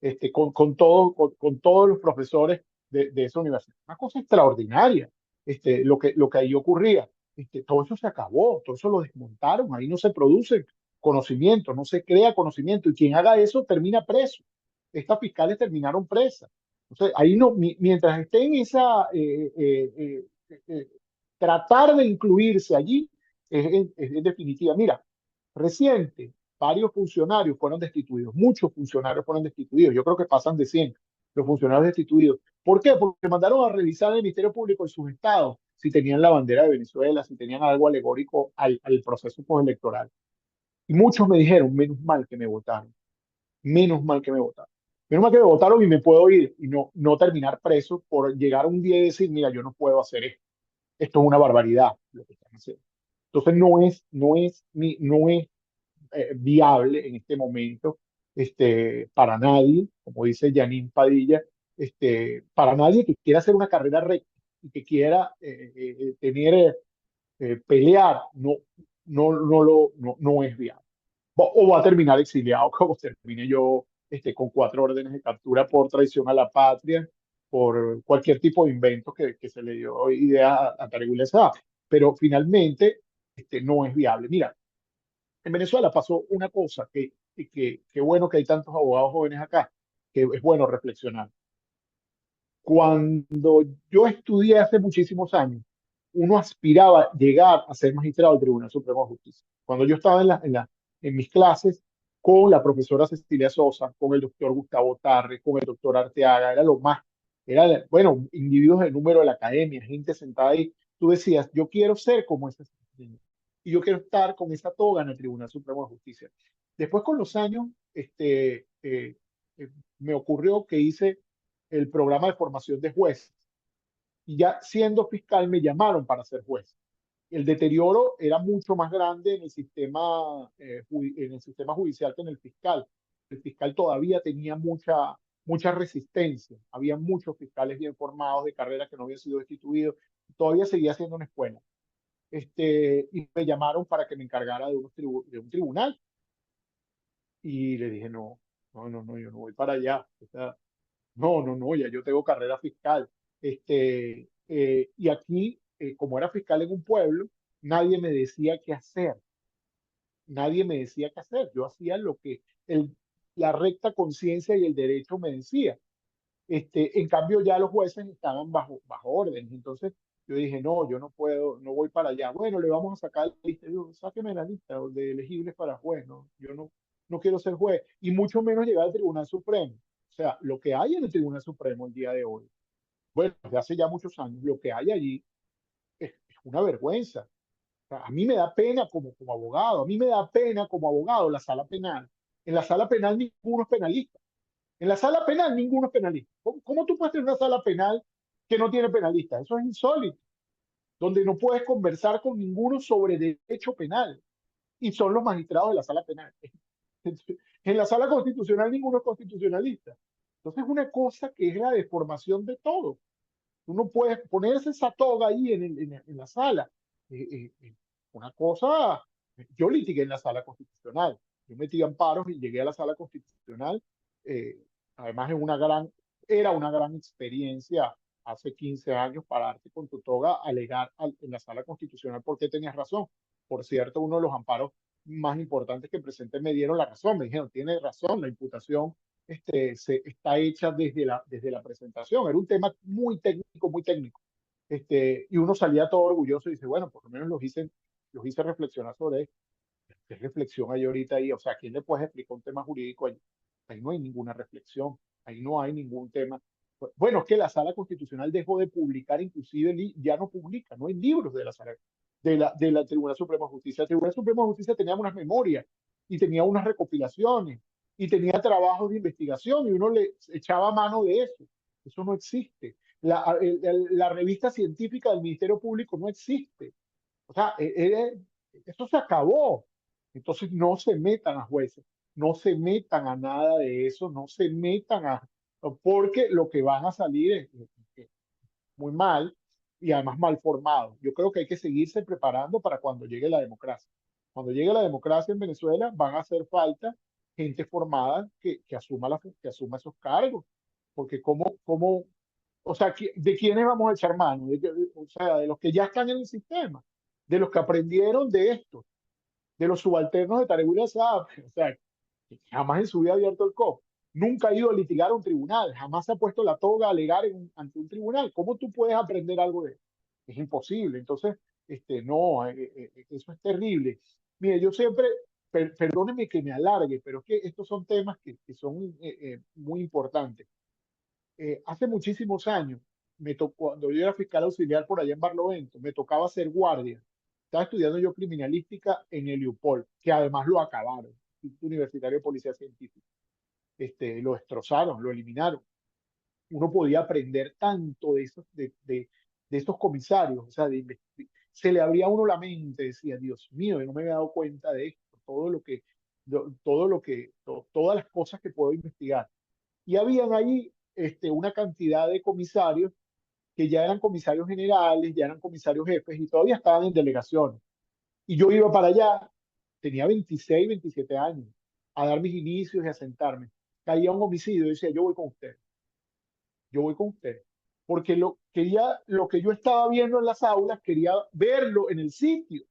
Speaker 2: este, con todos los profesores de esa universidad. Una cosa extraordinaria, lo que ahí ocurría. Todo eso se acabó, todo eso lo desmontaron, ahí no se produce conocimiento, no se crea conocimiento, y quien haga eso termina preso. Estas fiscales terminaron presas. Entonces, ahí no, mientras esté en esa tratar de incluirse allí es definitiva. Mira, reciente, varios funcionarios fueron destituidos, muchos funcionarios fueron destituidos, yo creo que pasan de 100 los funcionarios destituidos. ¿Por qué? Porque mandaron a revisar el Ministerio Público en sus estados si tenían la bandera de Venezuela, si tenían algo alegórico al proceso postelectoral. Y muchos me dijeron, menos mal que me votaron, menos mal que me votaron. Menos mal que me votaron y me puedo ir y no terminar preso por llegar un día y decir, mira, yo no puedo hacer esto es una barbaridad lo que están haciendo. Entonces no es viable en este momento para nadie, como dice Janine Padilla, para nadie que quiera hacer una carrera recta y que quiera pelear, no es viable. O va a terminar exiliado, como termine yo con 4 órdenes de captura por traición a la patria, por cualquier tipo de invento que se le dio idea a Tareguila Saab. Pero finalmente no es viable. Mira, en Venezuela pasó una cosa que bueno que hay tantos abogados jóvenes acá, que es bueno reflexionar. Cuando yo estudié hace muchísimos años, uno aspiraba a llegar a ser magistrado del Tribunal Supremo de Justicia. Cuando yo estaba en mis clases con la profesora Cecilia Sosa, con el doctor Gustavo Tarre, con el doctor Arteaga, era lo más, bueno, individuos de número de la academia, gente sentada ahí, tú decías, yo quiero ser como ese señor y yo quiero estar con esa toga en el Tribunal Supremo de Justicia. Después, con los años, me ocurrió que hice el programa de formación de jueces. Y ya siendo fiscal me llamaron para ser juez. El deterioro era mucho más grande en el sistema judicial que en el fiscal. El fiscal todavía tenía mucha resistencia. Había muchos fiscales bien formados de carrera que no habían sido destituidos. Todavía seguía siendo una escuela. Y me llamaron para que me encargara de un tribunal. Y le dije, no, no, no, no, yo no voy para allá. O sea, no, no, no, ya yo tengo carrera fiscal. Y aquí, como era fiscal en un pueblo, nadie me decía qué hacer. Nadie me decía qué hacer. Yo hacía lo que la recta conciencia y el derecho me decía. En cambio, ya los jueces estaban bajo órdenes. Entonces, yo dije, no, yo no puedo, no voy para allá. Bueno, le vamos a sacar la lista. Yo, sáqueme la lista de elegibles para juez, ¿no? Yo no quiero ser juez, y mucho menos llegar al Tribunal Supremo. O sea, lo que hay en el Tribunal Supremo el día de hoy, bueno, desde hace ya muchos años, lo que hay allí es una vergüenza. O sea, a mí me da pena como abogado, a mí me da pena como abogado la sala penal. En la sala penal ninguno es penalista. En la sala penal ninguno es penalista. ¿Cómo tú puedes tener una sala penal que no tiene penalistas? Eso es insólito, donde no puedes conversar con ninguno sobre derecho penal. Y son los magistrados de la sala penal. En la sala constitucional ninguno es constitucionalista. Entonces es una cosa que es la deformación de todo. Uno puede ponerse esa toga ahí en la sala. Una cosa, yo litigué en la sala constitucional. Yo metí amparos y llegué a la sala constitucional. eh, Además, era una gran experiencia hace 15 años pararte con tu toga a alegar en la sala constitucional porque tenías razón. Por cierto, uno de los amparos más importantes que presenté me dieron la razón. Me dijeron, tiene razón, la imputación está hecha desde la presentación. Era un tema muy técnico, muy técnico. Y uno salía todo orgulloso y dice, bueno, por lo menos los hice reflexionar sobre esto. ¿Qué reflexión hay ahorita ahí? O sea, ¿quién le puede explicar un tema jurídico ahí? Ahí no hay ninguna reflexión, ahí no hay ningún tema. Bueno, es que la Sala Constitucional dejó de publicar, inclusive ya no publica, no hay libros de la Sala de la Tribunal Suprema de Justicia. La Tribunal Suprema de Justicia tenía unas memorias y tenía unas recopilaciones y tenía trabajos de investigación y uno le echaba mano de eso. Eso no existe. La revista científica del Ministerio Público no existe. O sea, eso se acabó. Entonces no se metan a jueces, no se metan a nada de eso, no se metan a... Porque lo que van a salir es muy mal y además mal formado. Yo creo que hay que seguirse preparando para cuando llegue la democracia. Cuando llegue la democracia en Venezuela van a hacer falta gente formada que asuma esos cargos. Porque o sea, ¿de quiénes vamos a echar mano? O sea, de los que ya están en el sistema, de los que aprendieron de esto, de los subalternos de Tareguía Saab, o sea, que jamás en su vida ha abierto el COP, nunca ha ido a litigar a un tribunal, jamás se ha puesto la toga a alegar ante un tribunal. ¿Cómo tú puedes aprender algo de eso? Es imposible. Entonces, no, eso es terrible. Mire, yo siempre, perdóneme que me alargue, pero es que estos son temas que son muy importantes. Hace muchísimos años, cuando yo era fiscal auxiliar por allá en Barlovento, me tocaba ser guardia. Estaba estudiando yo criminalística en el IUPOL, que además lo acabaron, Instituto Universitario de Policía Científica. Lo destrozaron, lo eliminaron. Uno podía aprender tanto de estos comisarios, o sea, se le abría a uno la mente, decía, Dios mío, yo no me había dado cuenta de esto, todas las cosas que puedo investigar. Y habían allí una cantidad de comisarios que ya eran comisarios generales, ya eran comisarios jefes y todavía estaban en delegaciones. Y yo iba para allá, tenía 26, 27 años, a dar mis inicios y a sentarme. Caía un homicidio y decía, yo voy con usted, yo voy con usted. Porque lo que yo estaba viendo en las aulas, quería verlo en el sitio,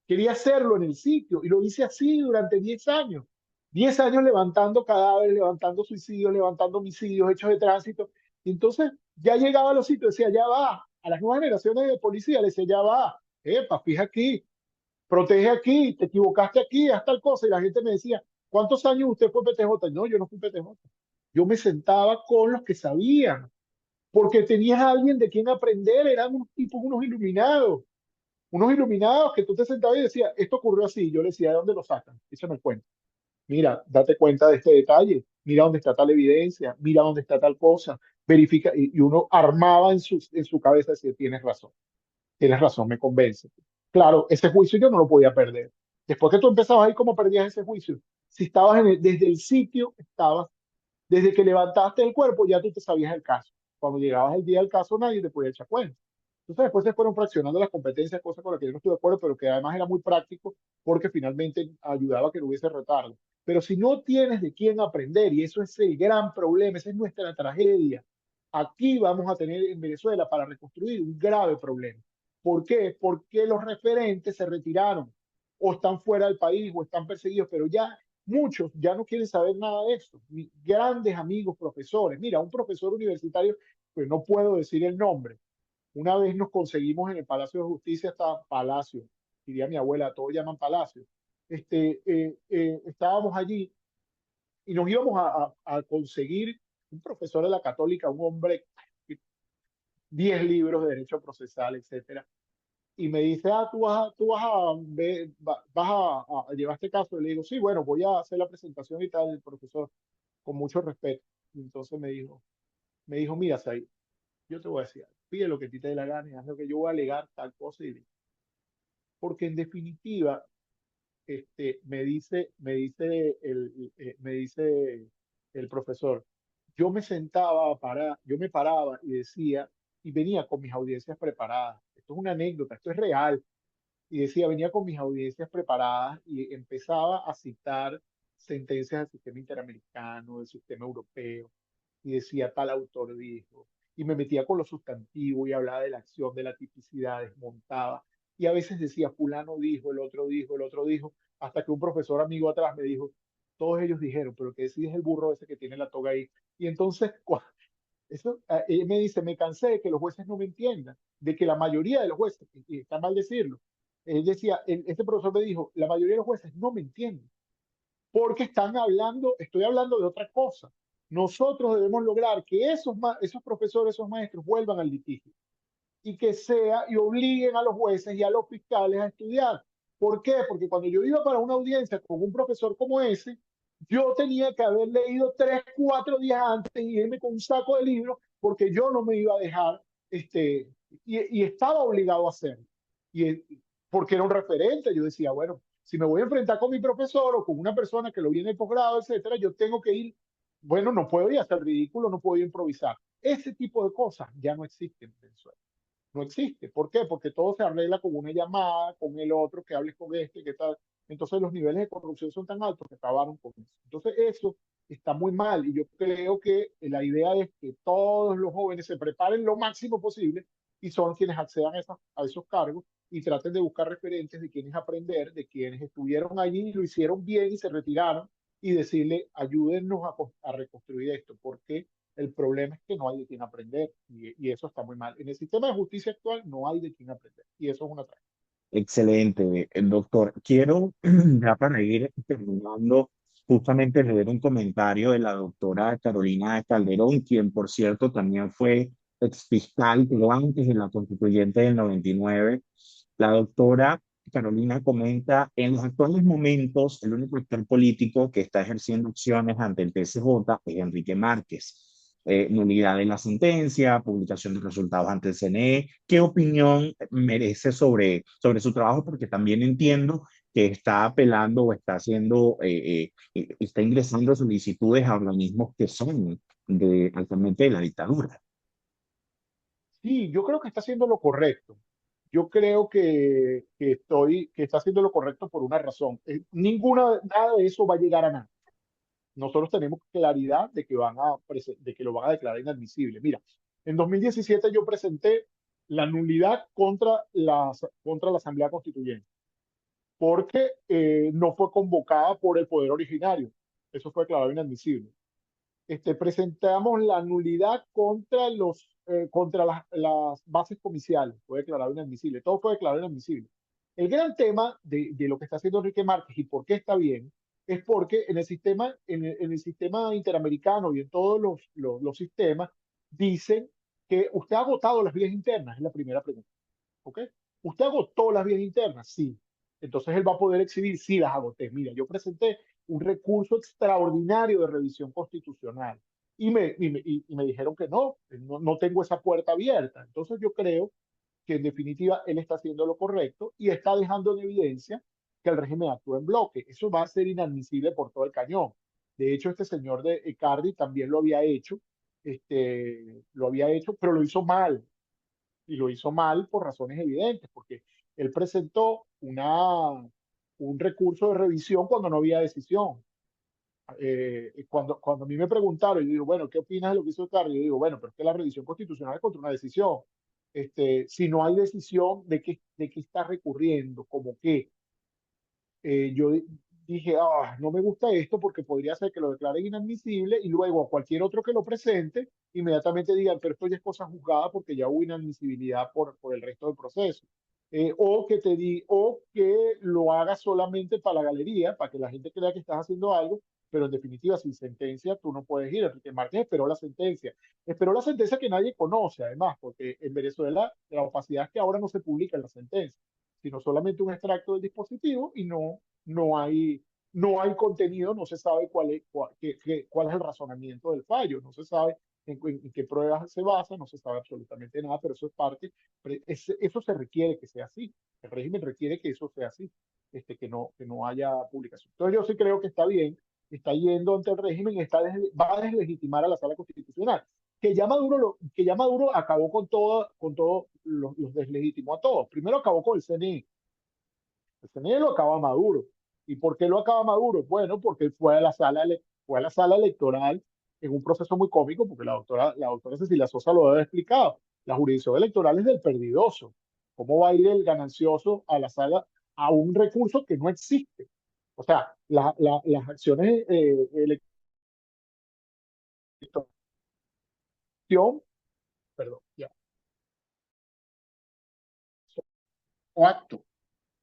Speaker 2: quería hacerlo en el sitio. Y lo hice así durante 10 años. 10 años levantando cadáveres, levantando suicidios, levantando homicidios, hechos de tránsito. Y entonces ya llegaba a los sitios, decía, ya va. A las nuevas generaciones de policía le decía, ya va. Fija aquí, protege aquí, te equivocaste aquí, haz tal cosa. Y la gente me decía, ¿cuántos años usted fue PTJ? No, yo no fui PTJ. Yo me sentaba con los que sabían, porque tenías a alguien de quien aprender, eran unos tipos, unos iluminados que tú te sentabas y decías, esto ocurrió así. Yo le decía, ¿de dónde lo sacan? Échame el cuento. Mira, date cuenta de este detalle, mira dónde está tal evidencia, mira dónde está tal cosa, verifica, y uno armaba en su cabeza, decir, tienes razón, me convence. Claro, ese juicio yo no lo podía perder. Después que tú empezabas ahí, ¿cómo perdías ese juicio? Si estabas desde el sitio, desde que levantaste el cuerpo, ya tú te sabías el caso. Cuando llegabas el día del caso, nadie te podía echar cuenta. Entonces después se fueron fraccionando las competencias, cosas con las que yo no estoy de acuerdo, pero que además era muy práctico porque finalmente ayudaba a que no hubiese retardo. Pero si no tienes de quién aprender, y eso es el gran problema, esa es nuestra tragedia, aquí vamos a tener en Venezuela para reconstruir un grave problema. ¿Por qué? Porque los referentes se retiraron o están fuera del país o están perseguidos, pero ya muchos ya no quieren saber nada de eso. Mis grandes amigos profesores, mira, un profesor universitario, pues no puedo decir el nombre, una vez nos conseguimos en el Palacio de Justicia, hasta Palacio, diría mi abuela, todos llaman Palacio. Estábamos allí y nos íbamos a conseguir un profesor de la Católica, un hombre, 10 libros de derecho procesal, etcétera. Y me dice, tú vas a, vas a llevar este caso. Y le digo, sí, bueno, voy a hacer la presentación y tal, el profesor, con mucho respeto. Y entonces me dijo, mira, Said, yo te voy a decir, pide lo que a ti te dé la gana y haz lo que yo voy a alegar tal cosa y porque en definitiva me dice el profesor, yo me paraba y decía, y venía con mis audiencias preparadas. Esto es una anécdota, esto es real. Y decía, venía con mis audiencias preparadas y empezaba a citar sentencias del sistema interamericano, del sistema europeo, y decía, tal autor dijo, y me metía con los sustantivos y hablaba de la acción, de la tipicidad, desmontaba, y a veces decía, fulano dijo, el otro dijo, el otro dijo, hasta que un profesor amigo atrás me dijo, todos ellos dijeron, pero el que decide es el burro ese que tiene la toga ahí. Y entonces, él me dice, me cansé de que los jueces no me entiendan, de que la mayoría de los jueces, y está mal decirlo, él decía, este profesor me dijo, la mayoría de los jueces no me entienden, porque estoy hablando de otra cosa. Nosotros debemos lograr que esos profesores, esos maestros vuelvan al litigio y que sea y obliguen a los jueces y a los fiscales a estudiar. ¿Por qué? Porque cuando yo iba para una audiencia con un profesor como ese, yo tenía que haber leído 3, 4 días antes y irme con un saco de libros porque yo no me iba a dejar, y estaba obligado a hacerlo. Y, porque era un referente, yo decía, bueno, si me voy a enfrentar con mi profesor o con una persona que lo viene de posgrado, etcétera, yo tengo que ir, bueno, no puedo ir a hacer ridículo, no puedo ir a improvisar. Ese tipo de cosas ya no existen en Venezuela. No existe. ¿Por qué? Porque todo se arregla con una llamada, con el otro, que hables con este, que tal. Entonces los niveles de corrupción son tan altos que acabaron con eso. Entonces eso está muy mal y yo creo que la idea es que todos los jóvenes se preparen lo máximo posible y son quienes accedan a esos cargos y traten de buscar referentes de quienes aprender, de quienes estuvieron allí y lo hicieron bien y se retiraron y decirle, ayúdennos a reconstruir esto, porque el problema es que no hay de quién aprender y eso está muy mal. En el sistema de justicia actual no hay de quién aprender y eso es una tragedia.
Speaker 1: Excelente, doctor. Quiero, ya para ir terminando, justamente leer un comentario de la doctora Carolina Calderón, quien por cierto también fue exfiscal, pero antes de la constituyente del 99. La doctora Carolina comenta, en los actuales momentos, el único actor político que está ejerciendo acciones ante el TSJ es Enrique Márquez. Nulidad en la sentencia, publicación de resultados ante el CNE. ¿Qué opinión merece sobre su trabajo? Porque también entiendo que está apelando o está haciendo, está ingresando solicitudes a organismos que son actualmente de la dictadura.
Speaker 2: Sí, yo creo que está haciendo lo correcto. Yo creo que está haciendo lo correcto por una razón. Nada de eso va a llegar a nada. Nosotros tenemos claridad de que lo van a declarar inadmisible. Mira, en 2017 yo presenté la nulidad contra la Asamblea Constituyente, porque no fue convocada por el poder originario. Eso fue declarado inadmisible. Presentamos la nulidad contra las bases comiciales, fue declarado inadmisible, todo fue declarado inadmisible. El gran tema de lo que está haciendo Enrique Márquez y por qué está bien, es porque en el sistema interamericano y en todos los sistemas dicen que usted ha agotado las vías internas, es la primera pregunta. ¿Ok? ¿Usted agotó las vías internas? Sí. Entonces él va a poder exhibir, sí las agoté. Mira, yo presenté un recurso extraordinario de revisión constitucional y me dijeron que no tengo esa puerta abierta. Entonces yo creo que en definitiva él está haciendo lo correcto y está dejando en evidencia que el régimen actúa en bloque. Eso va a ser inadmisible por todo el cañón. De hecho, este señor de Ecardi también lo había hecho, pero lo hizo mal y lo hizo mal por razones evidentes, porque él presentó un recurso de revisión cuando no había decisión. Cuando a mí me preguntaron, yo digo, bueno, ¿qué opinas de lo que hizo Carlos? Yo digo, bueno, pero es que la revisión constitucional es contra una decisión. Si no hay decisión, ¿de qué está recurriendo? Como que yo dije, no me gusta esto porque podría ser que lo declaren inadmisible y luego a cualquier otro que lo presente, inmediatamente digan, pero esto ya es cosa juzgada porque ya hubo inadmisibilidad por el resto del proceso. O que lo hagas solamente para la galería, para que la gente crea que estás haciendo algo, pero en definitiva, sin sentencia, tú no puedes ir. Enrique Márquez esperó la sentencia. Esperó la sentencia que nadie conoce, además, porque en Venezuela la opacidad es que ahora no se publica la sentencia, sino solamente un extracto del dispositivo y no hay contenido, no se sabe cuál es el razonamiento del fallo, no se sabe en qué pruebas se basa, no se sabe absolutamente nada, pero eso es parte, eso se requiere que sea así, el régimen requiere que eso sea así. que no haya publicación. Entonces yo sí creo que está bien, está yendo ante el régimen y va a deslegitimar a la sala constitucional. Que ya Maduro acabó con todo los deslegitimó a todos. Primero acabó con el CNI. El CNI lo acaba Maduro. ¿Y por qué lo acaba Maduro? Bueno, porque fue a la sala electoral en un proceso muy cómico, porque la doctora Cecilia Sosa lo había explicado. La jurisdicción electoral es del perdidoso. ¿Cómo va a ir el ganancioso a la sala a un recurso que no existe? O sea, las acciones elección, perdón, ya, o acto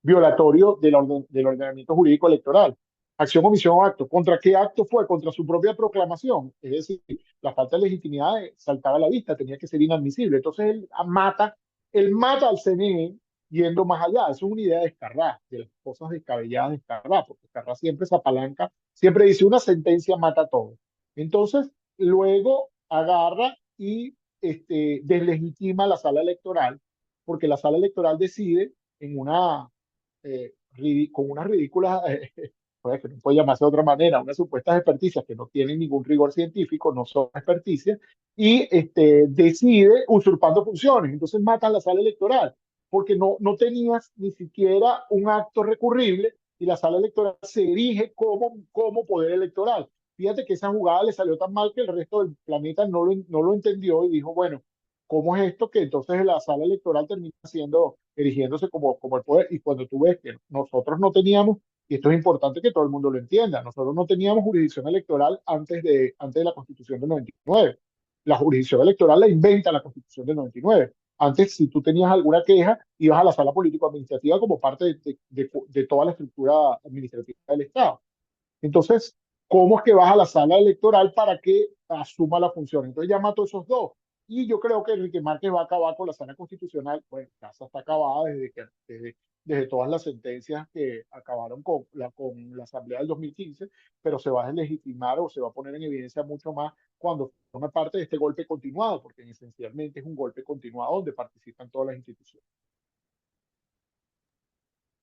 Speaker 2: violatorio del ordenamiento jurídico electoral. Acción, omisión o acto. ¿Contra qué acto fue? Contra su propia proclamación. Es decir, la falta de legitimidad saltaba a la vista, tenía que ser inadmisible. Entonces él mata al CNE yendo más allá. Eso es una idea de Escarrá, de las cosas descabelladas de Escarrá, porque Escarrá siempre se apalanca, siempre dice una sentencia mata todo. Entonces, luego agarra y deslegitima la sala electoral, porque la sala electoral decide en con unas ridículas, pues, que no puede llamarse de otra manera, unas supuestas experticias que no tienen ningún rigor científico, no son experticias, y decide usurpando funciones. Entonces matan la sala electoral, porque no tenías ni siquiera un acto recurrible y la sala electoral se erige como poder electoral. Fíjate que esa jugada le salió tan mal que el resto del planeta no lo entendió y dijo, bueno, ¿cómo es esto que entonces la sala electoral termina erigiéndose como el poder? Y cuando tú ves que nosotros no teníamos, y esto es importante que todo el mundo lo entienda, nosotros no teníamos jurisdicción electoral antes de la Constitución del 99. La jurisdicción electoral la inventa la Constitución del 99. Antes, si tú tenías alguna queja, ibas a la sala político-administrativa como parte de toda la estructura administrativa del Estado. Entonces, ¿cómo es que vas a la sala electoral para que asuma la función? Entonces ya mató esos dos. Y yo creo que Enrique Márquez va a acabar con la sala constitucional. Bueno, casa está acabada desde todas las sentencias que acabaron con la Asamblea del 2015, pero se va a deslegitimar o se va a poner en evidencia mucho más cuando forma parte de este golpe continuado, porque esencialmente es un golpe continuado donde participan todas las instituciones.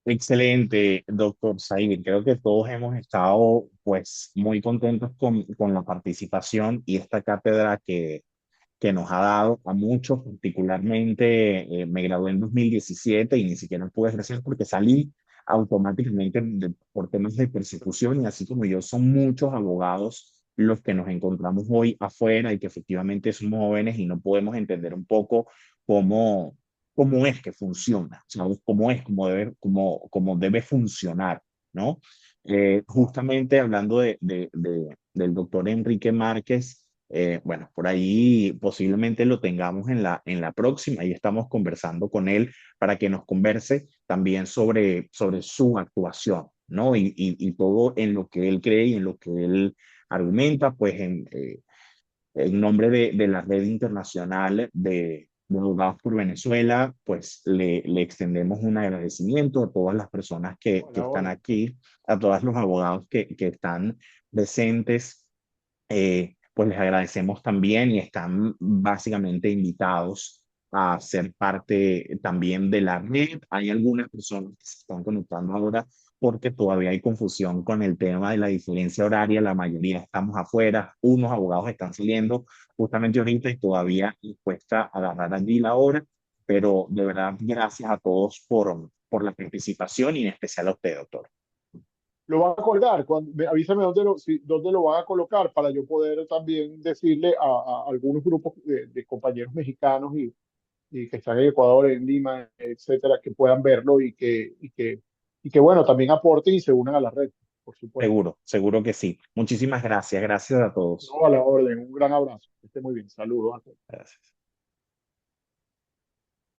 Speaker 1: Excelente, doctor Said. Creo que todos hemos estado pues muy contentos con la participación y esta cátedra que nos ha dado a muchos, particularmente me gradué en 2017 y ni siquiera pude ejercer porque salí automáticamente por temas de persecución y así como yo son muchos abogados los que nos encontramos hoy afuera y que efectivamente somos jóvenes y no podemos entender un poco cómo, cómo es que funciona, ¿sabes? Cómo debe funcionar, ¿no? Justamente hablando del doctor Enrique Márquez, bueno, por ahí posiblemente lo tengamos en la próxima y estamos conversando con él para que nos converse también sobre su actuación, ¿no? Y todo en lo que él cree y en lo que él argumenta, pues en nombre de la red internacional de abogados por Venezuela, pues le extendemos un agradecimiento a todas las personas
Speaker 2: A
Speaker 1: que
Speaker 2: la
Speaker 1: están
Speaker 2: orden.
Speaker 1: aquí, a todos los abogados que están presentes, pues les agradecemos también y están básicamente invitados a ser parte también de la red. Hay algunas personas que se están conectando ahora porque todavía hay confusión con el tema de la diferencia horaria. La mayoría estamos afuera, unos abogados están saliendo justamente ahorita y todavía les cuesta agarrar allí la hora, pero de verdad gracias a todos por la participación y en especial a usted, doctor.
Speaker 2: Lo van a colgar, avísame dónde lo van a colocar para yo poder también decirle a algunos grupos de compañeros mexicanos y que están en Ecuador, en Lima, etcétera, que puedan verlo y que bueno, también aporten y se unan a la red, por supuesto.
Speaker 1: Seguro, seguro que sí. Muchísimas gracias. Gracias a todos.
Speaker 2: No, a la orden, un gran abrazo. Que esté muy bien. Saludos a todos.
Speaker 1: Gracias.